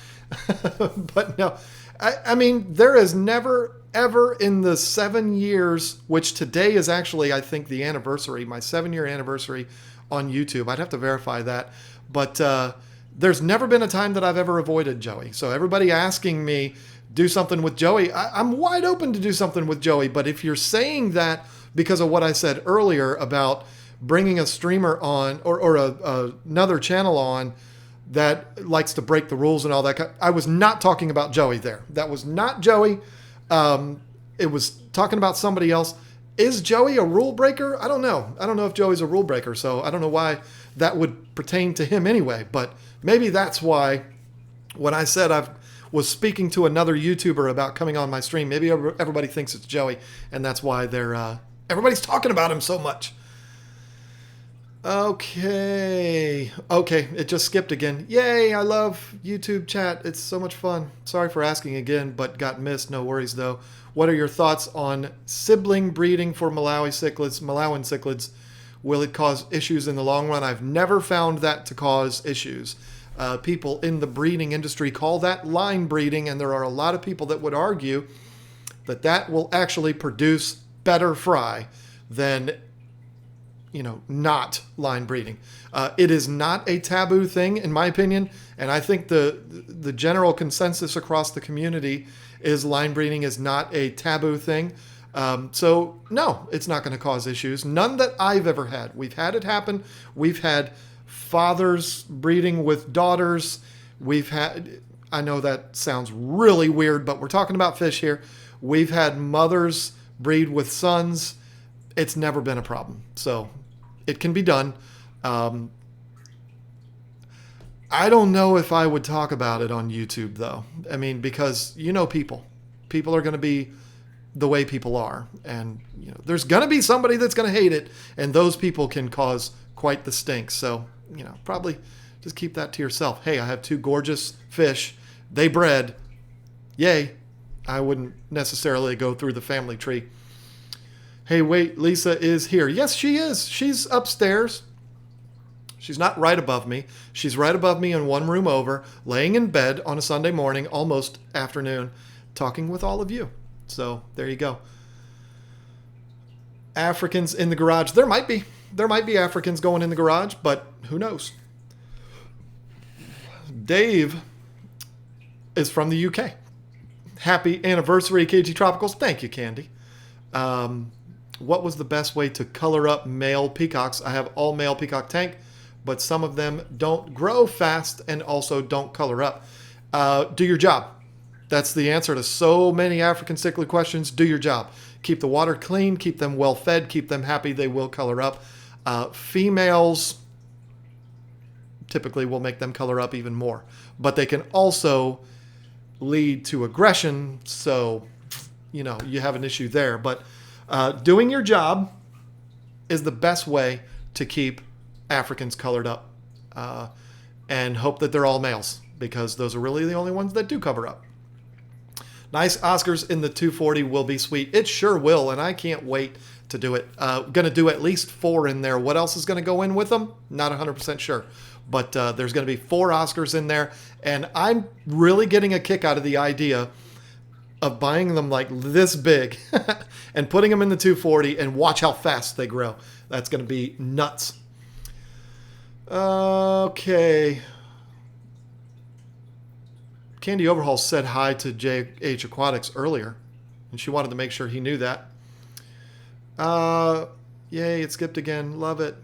But no, I mean, there is never, ever in the 7 years, which today is actually, I think, the anniversary, my 7-year anniversary on YouTube. I'd have to verify that. But there's never been a time that I've ever avoided Joey. So everybody asking me, do something with Joey, I'm wide open to do something with Joey. But if you're saying that because of what I said earlier about bringing a streamer on or another channel on that likes to break the rules and all that, I was not talking about Joey there. That was not Joey. It was talking about somebody else. Is Joey a rule breaker? I don't know. I don't know if Joey's a rule breaker, so I don't know why that would pertain to him anyway. But maybe that's why when I said I was speaking to another YouTuber about coming on my stream, maybe everybody thinks it's Joey, and that's why everybody's talking about him so much. Okay, it just skipped again. Yay, I love YouTube chat. It's so much fun. Sorry for asking again, but got missed. No worries, though. What are your thoughts on sibling breeding for Malawian cichlids? Will it cause issues in the long run? I've never found that to cause issues. People in the breeding industry call that line breeding, and there are a lot of people that would argue that will actually produce better fry than not line breeding. It is not a taboo thing, in my opinion, and I think the general consensus across the community is line breeding is not a taboo thing. So no, it's not going to cause issues. None that I've ever had. We've had it happen. We've had fathers breeding with daughters. I know that sounds really weird, but we're talking about fish here. We've had mothers breed with sons. It's never been a problem. So it can be done. I don't know if I would talk about it on YouTube, though. I mean, because people are going to be the way people are, and there's going to be somebody that's going to hate it, and those people can cause quite the stink. So probably just keep that to yourself. Hey, I have 2 gorgeous fish. They bred. Yay. I wouldn't necessarily go through the family tree. Hey, wait, Lisa is here. Yes, she is. She's upstairs. She's not right above me. She's right above me in one room over, laying in bed on a Sunday morning, almost afternoon, talking with all of you. So there you go. Africans in the garage. There might be. There might be Africans going in the garage, but who knows? Dave is from the UK. Happy anniversary, KG Tropicals. Thank you, Candy. What was the best way to color up male peacocks? I have all male peacock tank, but some of them don't grow fast and also don't color up. Do your job. That's the answer to so many African cichlid questions. Do your job. Keep the water clean, keep them well fed, keep them happy. They will color up. Females typically will make them color up even more, but they can also lead to aggression. So, you know, you have an issue there, but doing your job is the best way to keep Africans colored up, and hope that they're all males, because those are really the only ones that do cover up. Nice Oscars in the 240 will be sweet. It sure will, and I can't wait to do it. Going to do at least 4 in there. What else is going to go in with them? Not 100% sure. But there's going to be 4 Oscars in there, and I'm really getting a kick out of the idea of buying them like this big and putting them in the 240 and watch how fast they grow. That's going to be nuts. Okay. Candy Overhaul said hi to JH Aquatics earlier, and she wanted to make sure he knew that. Yay, it skipped again. Love it.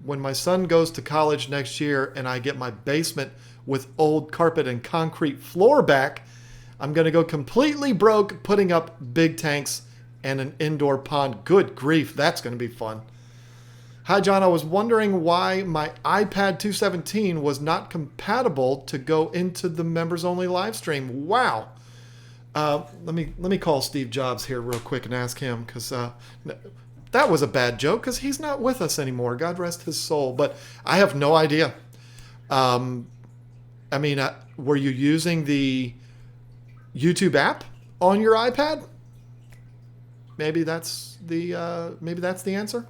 When my son goes to college next year and I get my basement with old carpet and concrete floor back, I'm going to go completely broke putting up big tanks and an indoor pond. Good grief, that's going to be fun. Hi, John. I was wondering why my iPad 217 was not compatible to go into the members-only live stream. Wow. Let me call Steve Jobs here real quick and ask him, because that was a bad joke, because he's not with us anymore. God rest his soul. But I have no idea. I mean, were you using the YouTube app on your iPad? Maybe that's the answer.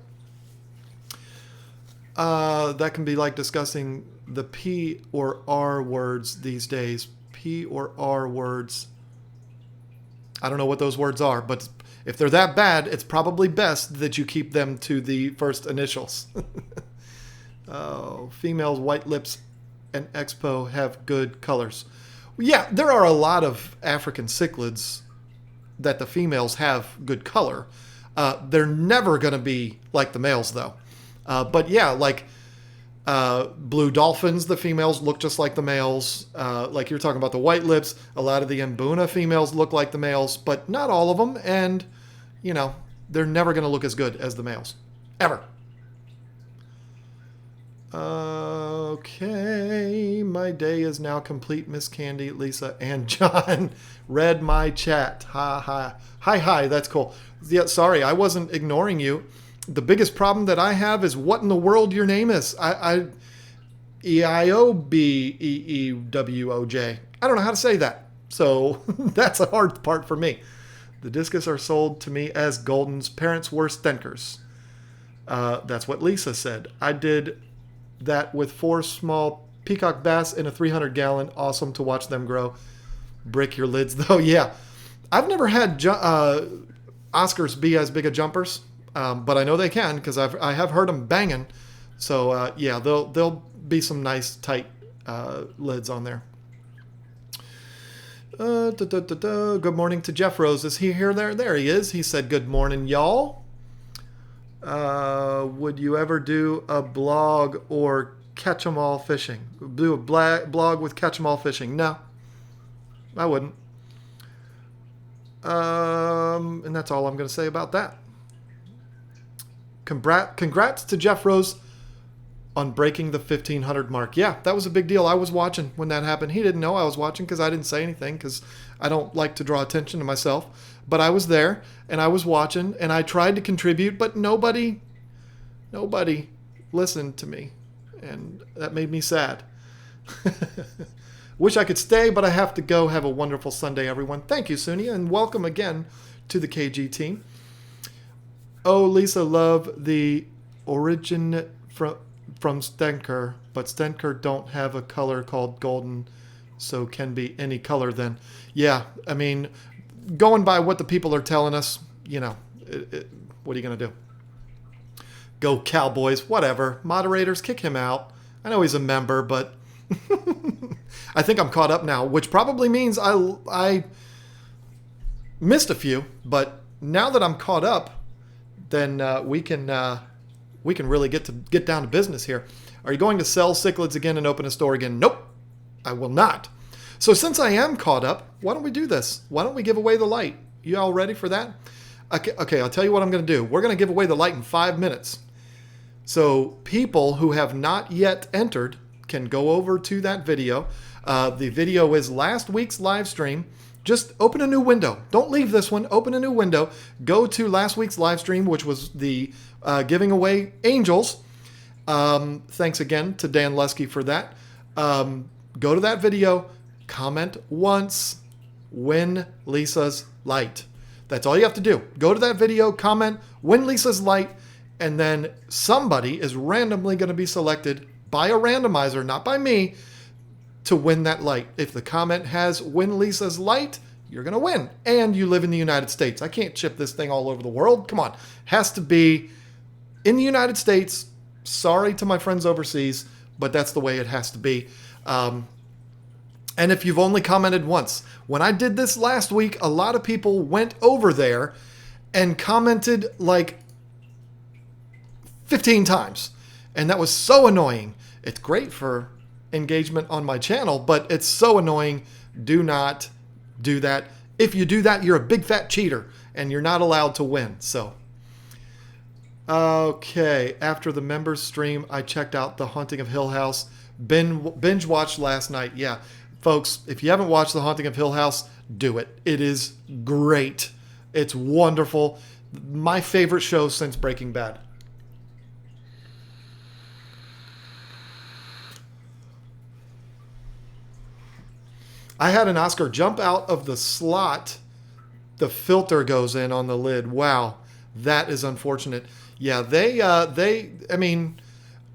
That can be like discussing the P or R words these days. P or R words. I don't know what those words are, but if they're that bad, it's probably best that you keep them to the first initials. Oh, females, white lips, and Expo have good colors. Yeah, there are a lot of African cichlids that the females have good color. They're never going to be like the males, though. But yeah, like blue dolphins, the females look just like the males. Like you're talking about the white lips, a lot of the Mbuna females look like the males, but not all of them. And, you know, they're never going to look as good as the males. Ever. Okay, my day is now complete. Miss Candy, Lisa, and John read my chat. Ha ha. Hi, that's cool. Yeah, sorry, I wasn't ignoring you. The biggest problem that I have is what in the world your name is. EIOBEEWOJ. I don't know how to say that. So that's a hard part for me. The discus are sold to me as Golden's. Parents were Stenkers. That's what Lisa said. I did that with 4 small peacock bass in a 300-gallon. Awesome to watch them grow. Brick your lids, though. Yeah. I've never had Oscars be as big a jumpers. But I know they can, because I have heard them banging. So, yeah, there'll be some nice, tight lids on there. Good morning to Jeff Rose. Is he here? There he is. He said, good morning, y'all. Would you ever do a blog or catch 'em all fishing? Do a blog with catch 'em all fishing? No, I wouldn't. And that's all I'm going to say about that. Congrats to Jeff Rose on breaking the 1,500 mark. Yeah, that was a big deal. I was watching when that happened. He didn't know I was watching because I didn't say anything, because I don't like to draw attention to myself. But I was there, and I was watching, and I tried to contribute, but nobody listened to me, and that made me sad. Wish I could stay, but I have to go. Have a wonderful Sunday, everyone. Thank you, Suniya, and welcome again to the KG team. Oh, Lisa, love the origin from Stenker, but Stenker don't have a color called golden, so can be any color then. Yeah, I mean, going by what the people are telling us, you know, what are you going to do? Go Cowboys, whatever. Moderators, kick him out. I know he's a member, but I think I'm caught up now, which probably means I missed a few, but now that I'm caught up, then we can really get down to business here. Are you going to sell cichlids again and open a store again? Nope, I will not. So since I am caught up, why don't we do this? Why don't we give away the light? You all ready for that? Okay, I'll tell you what I'm going to do. We're going to give away the light in 5 minutes. So people who have not yet entered can go over to that video. The video is last week's live stream. Just open a new window. Don't leave this one. Open a new window. Go to last week's live stream, which was the giving away angels. Thanks again to Dan Lusky for that. Go to that video. Comment once. Win Lisa's light. That's all you have to do. Go to that video. Comment. Win Lisa's light. And then somebody is randomly going to be selected by a randomizer, not by me, to win that light. If the comment has win Lisa's light, you're going to win. And you live in the United States. I can't ship this thing all over the world. Come on. Has to be in the United States. Sorry to my friends overseas, but that's the way it has to be. And if you've only commented once, when I did this last week, a lot of people went over there and commented like 15 times. And that was so annoying. It's great for engagement on my channel, but it's so annoying. Do not do that. If you do that, you're a big fat cheater and you're not allowed to win. So, okay. After the members stream, I checked out The Haunting of Hill House. Binge watched last night. Yeah. Folks, if you haven't watched The Haunting of Hill House, do it. It is great. It's wonderful. My favorite show since Breaking Bad. I had an Oscar jump out of the slot. The filter goes in on the lid. Wow, that is unfortunate. Yeah, I mean,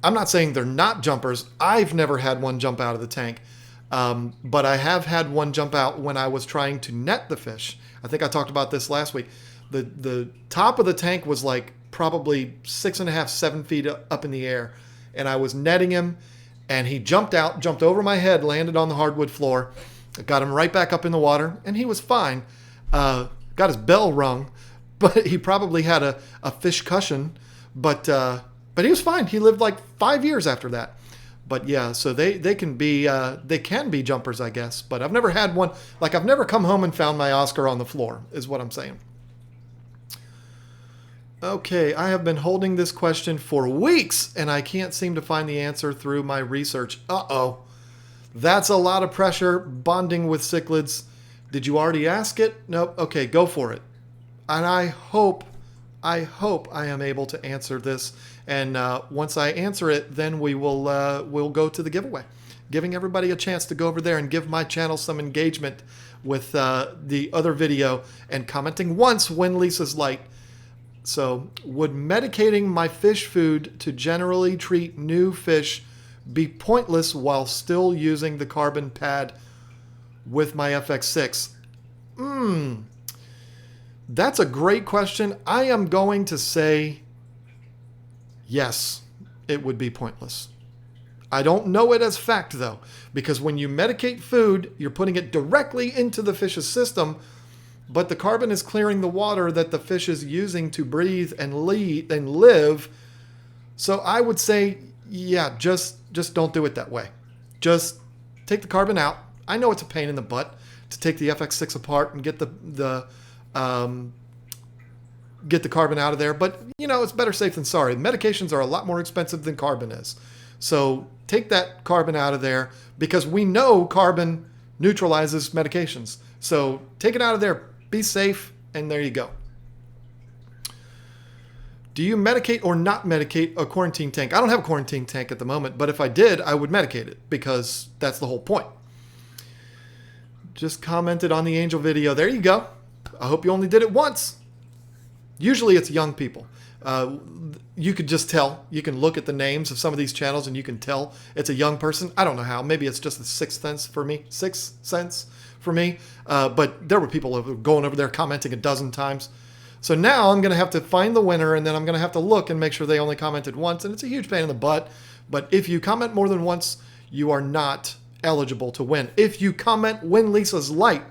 I'm not saying they're not jumpers. I've never had one jump out of the tank. But I have had one jump out when I was trying to net the fish. I think I talked about this last week. The top of the tank was like probably 6.5, 7 feet up in the air. And I was netting him and he jumped out, jumped over my head, landed on the hardwood floor. Got him right back up in the water, and he was fine. Got his bell rung, but he probably had a fish cushion. But he was fine. He lived like 5 years after that. But yeah, so they can be jumpers, I guess. But I've never had one. Like I've never come home and found my Oscar on the floor, is what I'm saying. Okay, I have been holding this question for weeks, and I can't seem to find the answer through my research. Uh-oh. That's a lot of pressure, bonding with cichlids. Did you already ask it? Nope. Okay, go for it. And I hope I am able to answer this. And once I answer it, then we'll go to the giveaway, giving everybody a chance to go over there and give my channel some engagement with the other video and commenting once win Lisa's light. So, would medicating my fish food to generally treat new fish be pointless while still using the carbon pad with my FX6? That's a great question. I am going to say yes, it would be pointless. I don't know it as fact though, because when you medicate food, you're putting it directly into the fish's system, but the carbon is clearing the water that the fish is using to breathe and live. So I would say, yeah, just don't do it that way. Just take the carbon out. I know it's a pain in the butt to take the FX6 apart and get the carbon out of there, but you know, it's better safe than sorry. Medications are a lot more expensive than carbon is. So take that carbon out of there because we know carbon neutralizes medications. So take it out of there, be safe, and there you go. Do you medicate or not medicate a quarantine tank? I don't have a quarantine tank at the moment, but if I did, I would medicate it because that's the whole point. Just commented on the angel video. There you go. I hope you only did it once. Usually it's young people. You could just tell. You can look at the names of some of these channels and you can tell it's a young person. I don't know how. Maybe it's just the sixth sense for me. But there were people who were going over there commenting a dozen times. So now I'm going to have to find the winner, and then I'm going to have to look and make sure they only commented once. And it's a huge pain in the butt. But if you comment more than once, you are not eligible to win. If you comment win Lisa's light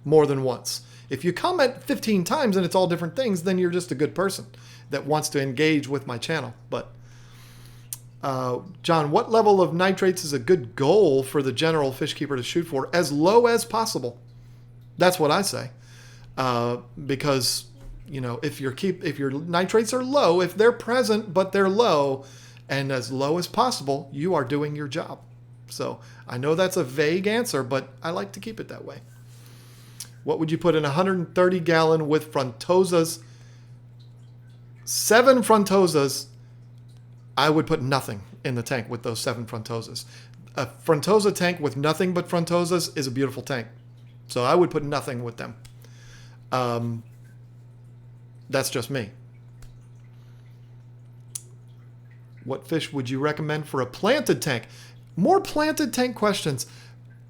more than once. If you comment 15 times and it's all different things, then you're just a good person that wants to engage with my channel. But John, what level of nitrates is a good goal for the general fish keeper to shoot for? As low as possible. That's what I say. Because, you know, if your nitrates are low, if they're present but they're low, and as low as possible, you are doing your job. So I know that's a vague answer, but I like to keep it that way. What would you put in 130 gallon with frontosas? 7 frontosas. I would put nothing in the tank with those 7 frontosas. A frontosa tank with nothing but frontosas is a beautiful tank. So I would put nothing with them. That's just me. What fish would you recommend for a planted tank? More planted tank questions.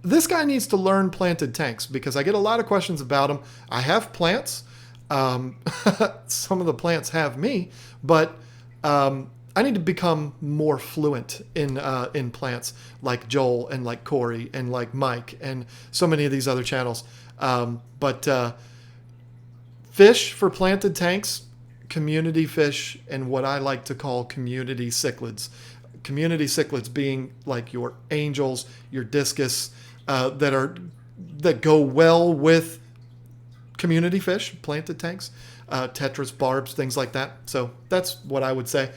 This guy needs to learn planted tanks because I get a lot of questions about them. I have plants. Some of the plants have me, but I need to become more fluent in plants, like Joel and like Cory and like Mike and so many of these other channels. But fish for planted tanks, community fish, and what I like to call community cichlids. Community cichlids being like your angels, your discus, that go well with community fish, planted tanks, tetras, barbs, things like that. So that's what I would say.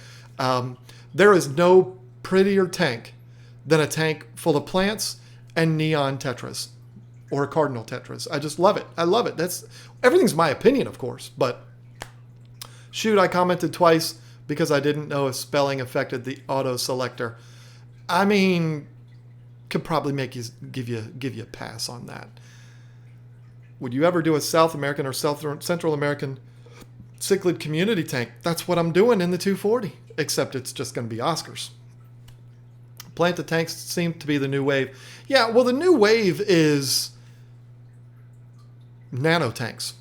There is no prettier tank than a tank full of plants and neon tetras or cardinal tetras. I just love it. I love it. Everything's my opinion, of course, but shoot, I commented twice because I didn't know if spelling affected the auto selector. I mean, could probably give you a pass on that. Would you ever do a South American or Central American cichlid community tank? That's what I'm doing in the 240, except it's just going to be Oscars. Planted tanks seem to be the new wave. Yeah, well, the new wave is nano tanks.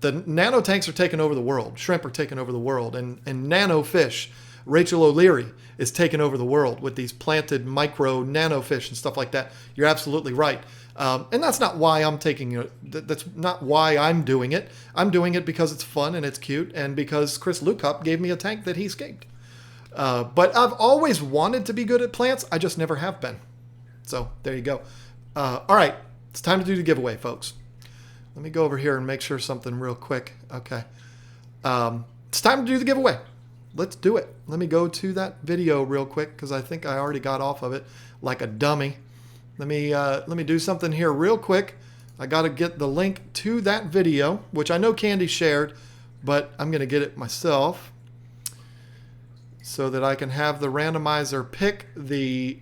The nano tanks are taking over the world. Shrimp are taking over the world. And nano fish, Rachel O'Leary, is taking over the world with these planted micro nano fish and stuff like that. You're absolutely right. And that's not why I'm taking it. That's not why I'm doing it. I'm doing it because it's fun and it's cute and because Chris Lukup gave me a tank that he escaped. But I've always wanted to be good at plants. I just never have been. So there you go. All right. It's time to do the giveaway, folks. Let me go over here and make sure something real quick. Okay. It's time to do the giveaway. Let's do it. Let me go to that video real quick because I think I already got off of it like a dummy. Let me do something here real quick. I got to get the link to that video, which I know Candy shared, but I'm going to get it myself so that I can have the randomizer pick the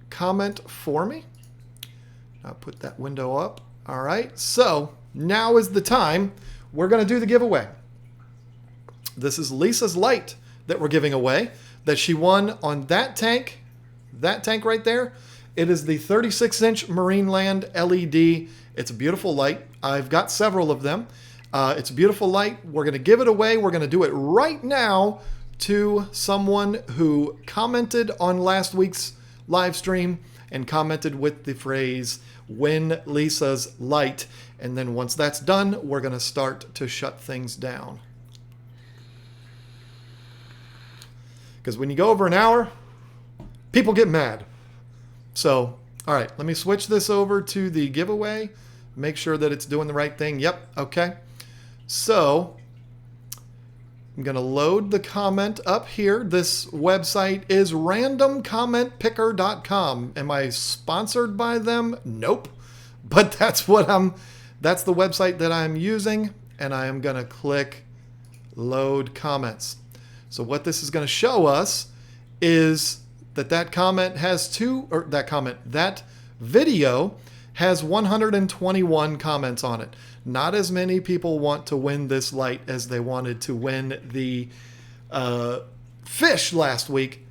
comment for me. I'll put that window up. All right. So now is the time. We're going to do the giveaway. This is Lisa's light that we're giving away that she won on that tank right there. It is the 36-inch Marineland LED. It's a beautiful light. I've got several of them. It's a beautiful light. We're going to give it away. We're going to do it right now to someone who commented on last week's live stream and commented with the phrase, "Win Lisa's light." And then once that's done, we're going to start to shut things down. Because when you go over an hour, people get mad. So, all right, let me switch this over to the giveaway. Make sure that it's doing the right thing. Yep, okay. So, I'm going to load the comment up here. This website is randomcommentpicker.com. Am I sponsored by them? Nope. But that's the website that I'm using, and I am going to click load comments. So what this is going to show us is that that video has 121 comments on it. Not as many people want to win this light as they wanted to win the fish last week.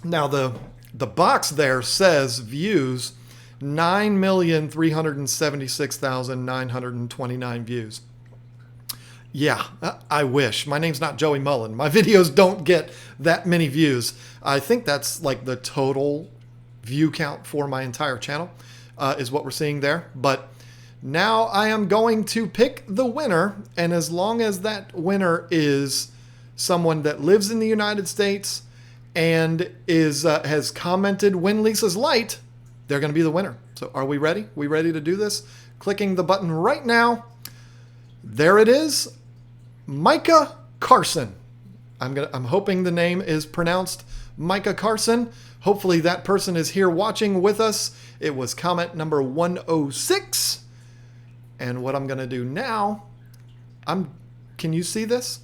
Now the box there says views 9,376,929 views. Yeah, I wish. My name's not Joey Mullen. My videos don't get that many views. I think that's like the total view count for my entire channel is what we're seeing there. But Now I am going to pick the winner, and as long as that winner is someone that lives in the United States and has commented when Lisa's light, they're going to be the winner. So are we ready? We ready to do this? Clicking the button right now. There it is. Micah Carson. I'm hoping the name is pronounced Micah Carson. Hopefully that person is here watching with us. It was comment number 106. And what I'm going to do now, can you see this?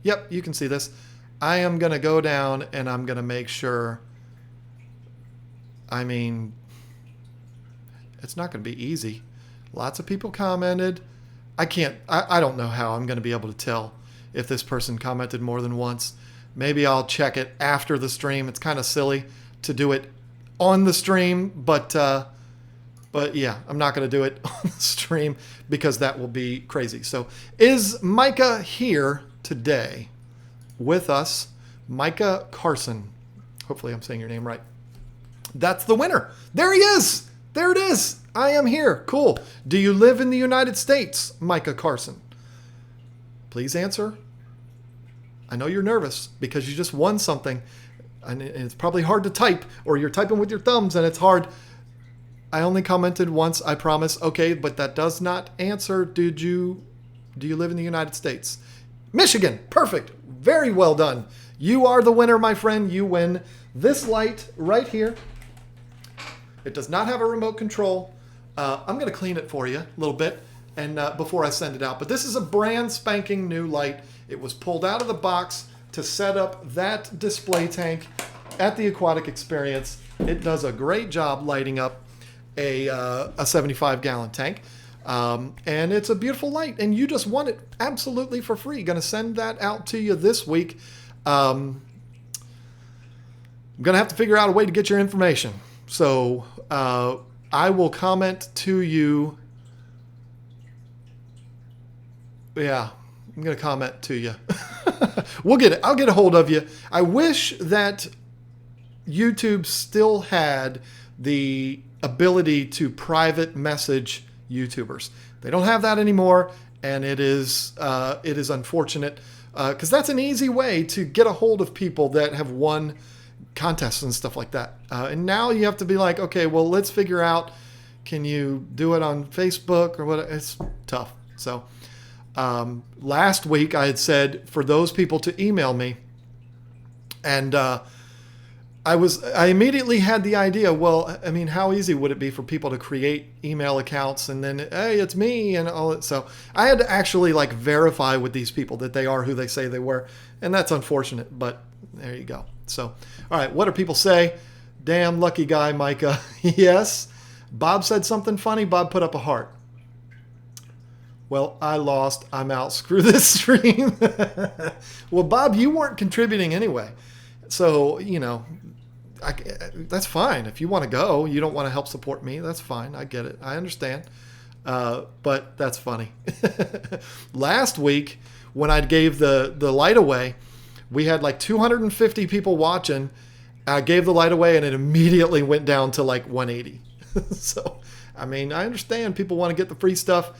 Yep, you can see this. I am going to go down and I'm going to make sure, it's not going to be easy. Lots of people commented. I don't know how I'm going to be able to tell if this person commented more than once. Maybe I'll check it after the stream. It's kind of silly to do it on the stream, but yeah, I'm not going to do it on the stream because that will be crazy. So is Micah here today with us? Micah Carson. Hopefully I'm saying your name right. That's the winner. There he is. There it is. I am here. Cool. Do you live in the United States, Micah Carson? Please answer. I know you're nervous because you just won something and it's probably hard to type, or you're typing with your thumbs and it's hard. I only commented once, I promise. Okay, but that does not answer. Do you live in the United States? Michigan. Perfect. Very well done. You are the winner, my friend. You win this light right here. It does not have a remote control. I'm going to clean it for you a little bit and before I send it out. But this is a brand spanking new light. It was pulled out of the box to set up that display tank at the Aquatic Experience. It does a great job lighting up a 75-gallon tank. And it's a beautiful light. And you just won it absolutely for free. Going to send that out to you this week. I'm going to have to figure out a way to get your information. So I will comment to you. Yeah, I'm going to comment to you. We'll get it. I'll get a hold of you. I wish that YouTube still had the ability to private message YouTubers. They don't have that anymore, and it is unfortunate because that's an easy way to get a hold of people that have won contests and stuff like that. And now you have to be like, okay, well, let's figure out, can you do it on Facebook or what? It's tough. So last week I had said for those people to email me, and I immediately had the idea, well, I mean, how easy would it be for people to create email accounts and then, hey, it's me and all that. So I had to actually like verify with these people that they are who they say they were. And that's unfortunate, but there you go. So, all right, what do people say? Damn lucky guy, Micah. Yes. Bob said something funny. Bob put up a heart. Well, I lost. I'm out. Screw this stream. Well, Bob, you weren't contributing anyway. So, you know, that's fine. If you want to go, you don't want to help support me. That's fine. I get it. I understand. But that's funny. Last week, when I gave the light away, we had like 250 people watching. I gave the light away and it immediately went down to like 180. So, I mean, I understand people want to get the free stuff.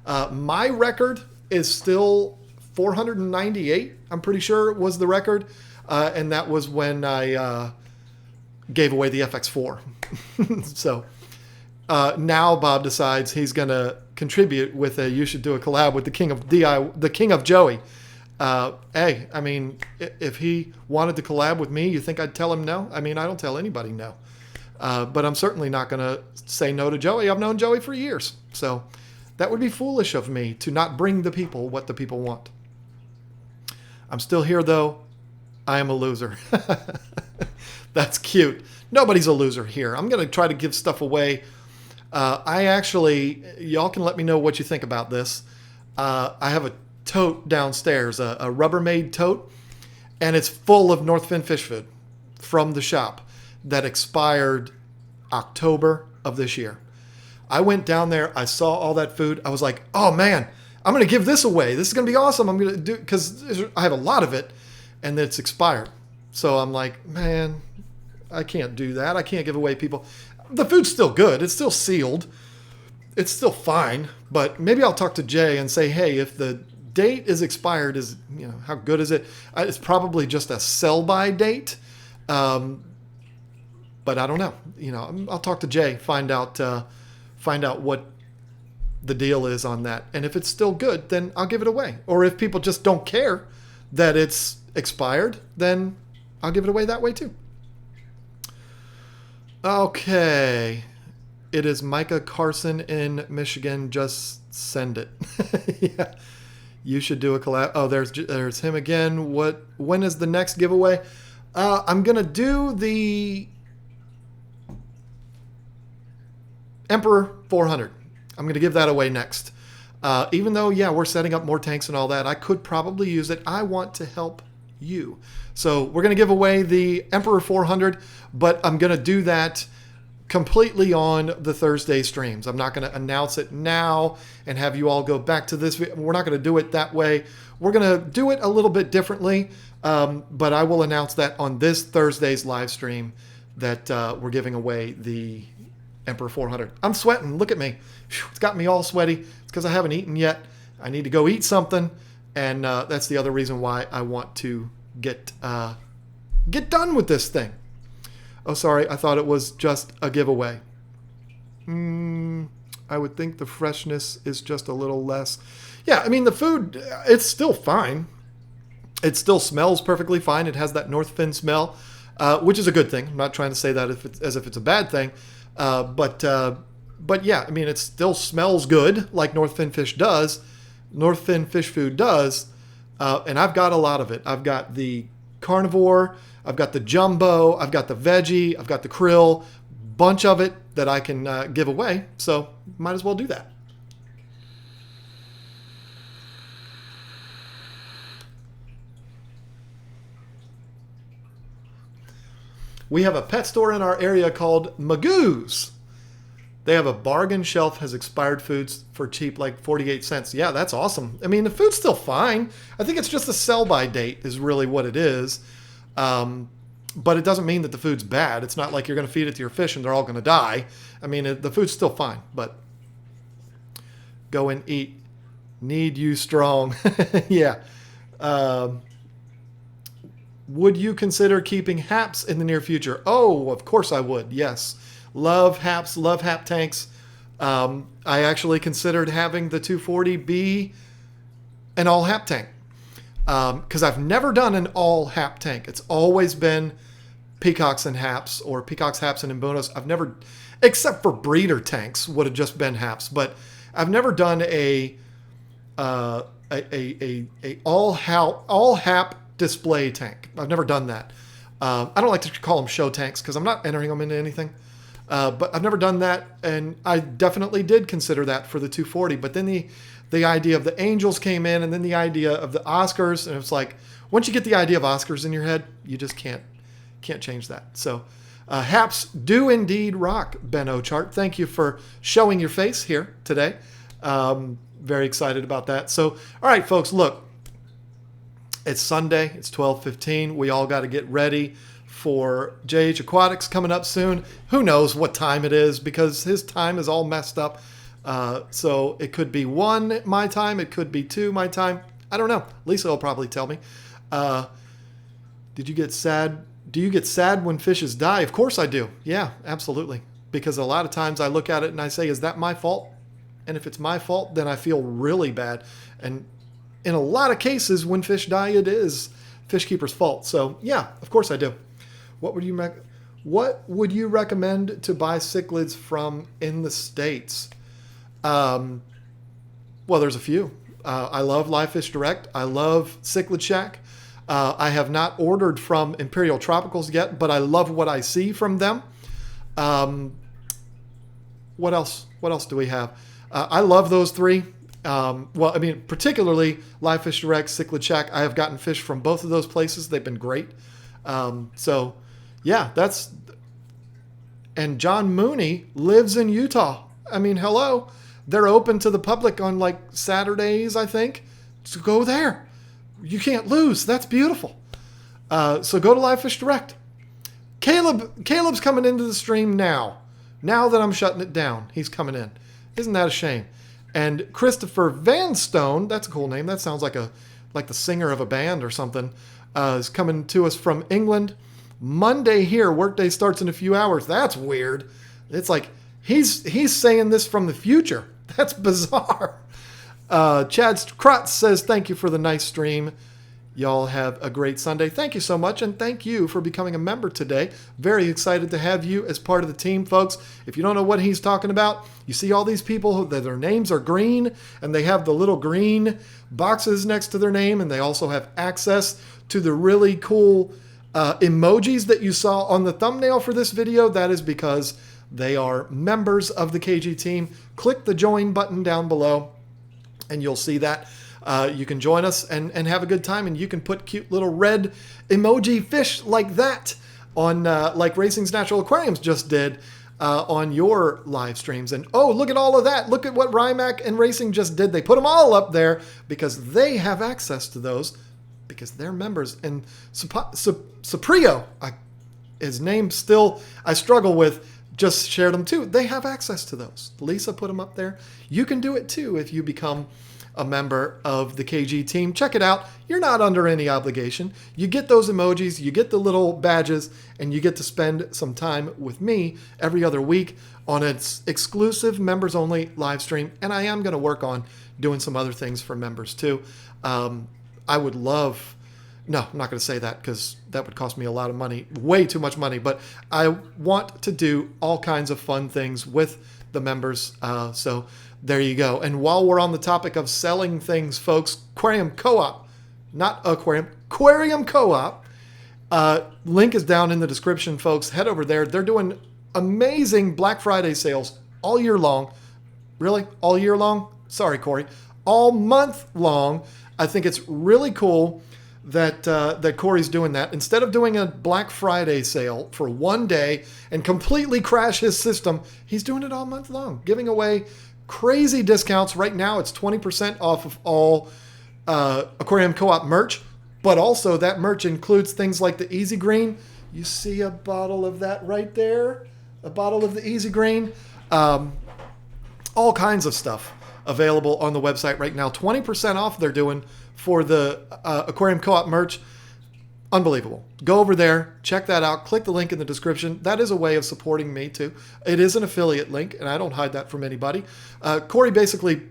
My record is still 498. I'm pretty sure it was the record. And that was when I gave away the FX4. So now Bob decides he's going to contribute with you should do a collab with the King of Joey. Hey, I mean, if he wanted to collab with me, you think I'd tell him no? I mean, I don't tell anybody no. But I'm certainly not going to say no to Joey. I've known Joey for years. So that would be foolish of me to not bring the people what the people want. I'm still here, though. I am a loser. That's cute. Nobody's a loser here. I'm going to try to give stuff away. Y'all can let me know what you think about this. I have a tote downstairs, a Rubbermaid tote, and it's full of North Fin fish food from the shop that expired October of this year. I went down there. I saw all that food. I was like, oh man, I'm going to give this away. This is going to be awesome. I'm going to do, because I have a lot of it and it's expired. So I'm like, man, I can't do that. I can't give away people. The food's still good. It's still sealed. it's still fine, but maybe I'll talk to Jay and say, hey, if the date is expired, how good is it? It's probably just a sell-by date. But I don't know. I'll talk to Jay, find out what the deal is on that. And if it's still good, then I'll give it away. Or if people just don't care that it's expired, then I'll give it away that way too. Okay. It is Micah Carson in Michigan. Just send it. Yeah. You should do a collab. Oh, there's him again. When is the next giveaway? I'm going to do the Emperor 400. I'm going to give that away next. Even though, we're setting up more tanks and all that, I could probably use it. I want to help you. So we're going to give away the Emperor 400, but I'm going to do that completely on the Thursday streams. I'm not going to announce it now and have you all go back to this. We're not going to do it that way. We're going to do it a little bit differently, but I will announce that on this Thursday's live stream that we're giving away the Emperor 400. I'm sweating. Look at me. It's got me all sweaty. It's because I haven't eaten yet. I need to go eat something, and that's the other reason why I want to get done with this thing. Oh, sorry. I thought it was just a giveaway. I would think the freshness is just a little less. Yeah, I mean, the food, it's still fine. It still smells perfectly fine. It has that North Fin smell, which is a good thing. I'm not trying to say that as if it's a bad thing. But yeah, I mean, it still smells good like North Fin fish does. North Fin fish food does. And I've got a lot of it. I've got the carnivore, I've got the jumbo, I've got the veggie, I've got the krill, bunch of it that I can give away. So might as well do that. We have a pet store in our area called Magoo's. They have a bargain shelf, has expired foods for cheap, like 48 cents. Yeah, that's awesome. I mean, the food's still fine. I think it's just a sell-by date is really what it is. But it doesn't mean that the food's bad. It's not like you're going to feed it to your fish and they're all going to die. I mean, the food's still fine, but go and eat. Need you strong. Yeah. Would you consider keeping haps in the near future? Oh, of course I would. Yes. Love haps, love hap tanks. I actually considered having the 240 be an all hap tank. Because I've never done an all hap tank. It's always been peacocks and haps, or peacocks, haps, and imbunos. I've never, except for breeder tanks, would have just been haps. But I've never done a all hap display tank. I've never done that. I don't like to call them show tanks because I'm not entering them into anything. But I've never done that, and I definitely did consider that for the 240. But then the idea of the Angels came in, and then the idea of the Oscars, and it's like once you get the idea of Oscars in your head, you just can't change that. So haps do indeed rock, Ben Ochart. Thank you for showing your face here today. Very excited about that. So all right, folks, look, it's Sunday. It's 12:15. We all got to get ready for JH Aquatics coming up soon. Who knows what time it is because his time is all messed up. So it could be 1 my time. It could be 2 my time. I don't know. Lisa will probably tell me. Did you get sad? Do you get sad when fishes die? Of course I do. Yeah, absolutely. Because a lot of times I look at it and I say, is that my fault? And if it's my fault, then I feel really bad. And in a lot of cases, when fish die, it is fish keeper's fault. So yeah, of course I do. What would you recommend to buy cichlids from in the States? Well, there's a few. I love Live Fish Direct. I love Cichlid Shack. I have not ordered from Imperial Tropicals yet, but I love what I see from them. What else? What else do we have? I love those three. Well, I mean, particularly Live Fish Direct, Cichlid Shack. I have gotten fish from both of those places. They've been great. So, yeah, that's... And John Mooney lives in Utah. I mean, hello. They're open to the public on, like, Saturdays, I think. So go there. You can't lose. That's beautiful. So go to Live Fish Direct. Caleb's coming into the stream now. Now that I'm shutting it down, he's coming in. Isn't that a shame? And Christopher Vanstone, that's a cool name. That sounds like the singer of a band or something, is coming to us from England. Monday here, workday starts in a few hours. That's weird. It's like he's saying this from the future. That's bizarre. Chad Krotz says, thank you for the nice stream. Y'all have a great Sunday. Thank you so much, and thank you for becoming a member today. Very excited to have you as part of the team, folks. If you don't know what he's talking about, you see all these people that their names are green, and they have the little green boxes next to their name, and they also have access to the really cool emojis that you saw on the thumbnail for this video. That is because they are members of the KG team. Click the join button down below, and you'll see that. You can join us and have a good time, and you can put cute little red emoji fish like that on like Racing's Natural Aquariums just did on your live streams. And oh, look at all of that. Look at what Rymac and Racing just did. They put them all up there because they have access to those because they're members. And Suprio, his name still I struggle with, just shared them too. They have access to those. Lisa put them up there. You can do it too if you become a member of the KG team. Check it out. You're not under any obligation. You get those emojis, you get the little badges, and you get to spend some time with me every other week on an exclusive members only live stream. And I am going to work on doing some other things for members too. I would love, no, I'm not going to say that because that would cost me a lot of money, way too much money, but I want to do all kinds of fun things with the members. So there you go. And while we're on the topic of selling things, folks, Aquarium Co-op, not Aquarium, Aquarium Co-op, link is down in the description, folks. Head over there. They're doing amazing Black Friday sales all year long. Really? All year long? Sorry, Cory. All month long. I think it's really cool that Cory's doing that. Instead of doing a Black Friday sale for one day and completely crash his system, he's doing it all month long, giving away crazy discounts. Right now, it's 20% off of all Aquarium Co-op merch, but also that merch includes things like the Easy Green. You see a bottle of that right there, a bottle of the Easy Green. All kinds of stuff available on the website right now. 20% off they're doing for the Aquarium Co-op merch. Unbelievable. Go over there, check that out, click the link in the description. That is a way of supporting me too. It is an affiliate link, and I don't hide that from anybody. Cory basically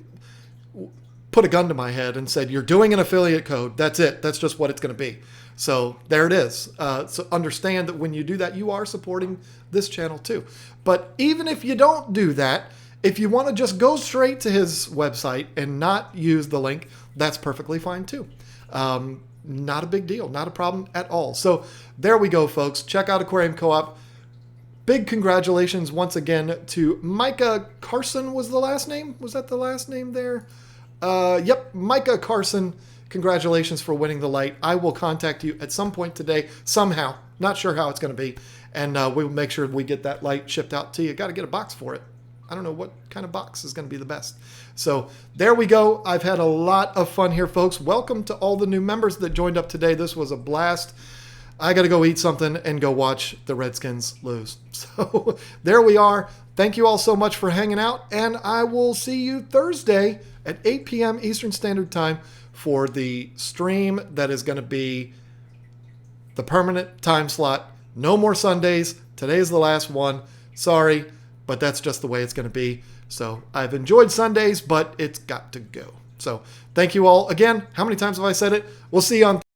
put a gun to my head and said, you're doing an affiliate code. That's it. That's just what it's going to be. So there it is. So understand that when you do that, you are supporting this channel too. But even if you don't do that, if you want to just go straight to his website and not use the link, that's perfectly fine too. Not a big deal. Not a problem at all. So there we go, folks. Check out Aquarium Co-op. Big congratulations once again to Micah Carson was the last name. Was that the last name there? Yep, Micah Carson. Congratulations for winning the light. I will contact you at some point today, somehow. Not sure how it's going to be. And we will make sure we get that light shipped out to you. Got to get a box for it. I don't know what kind of box is going to be the best. So there we go. I've had a lot of fun here, folks. Welcome to all the new members that joined up today. This was a blast. I got to go eat something and go watch the Redskins lose. So there we are. Thank you all so much for hanging out. And I will see you Thursday at 8 p.m. Eastern Standard Time for the stream that is going to be the permanent time slot. No more Sundays. Today is the last one. Sorry. But that's just the way it's going to be. So I've enjoyed Sundays, but it's got to go. So thank you all again. How many times have I said it? We'll see you on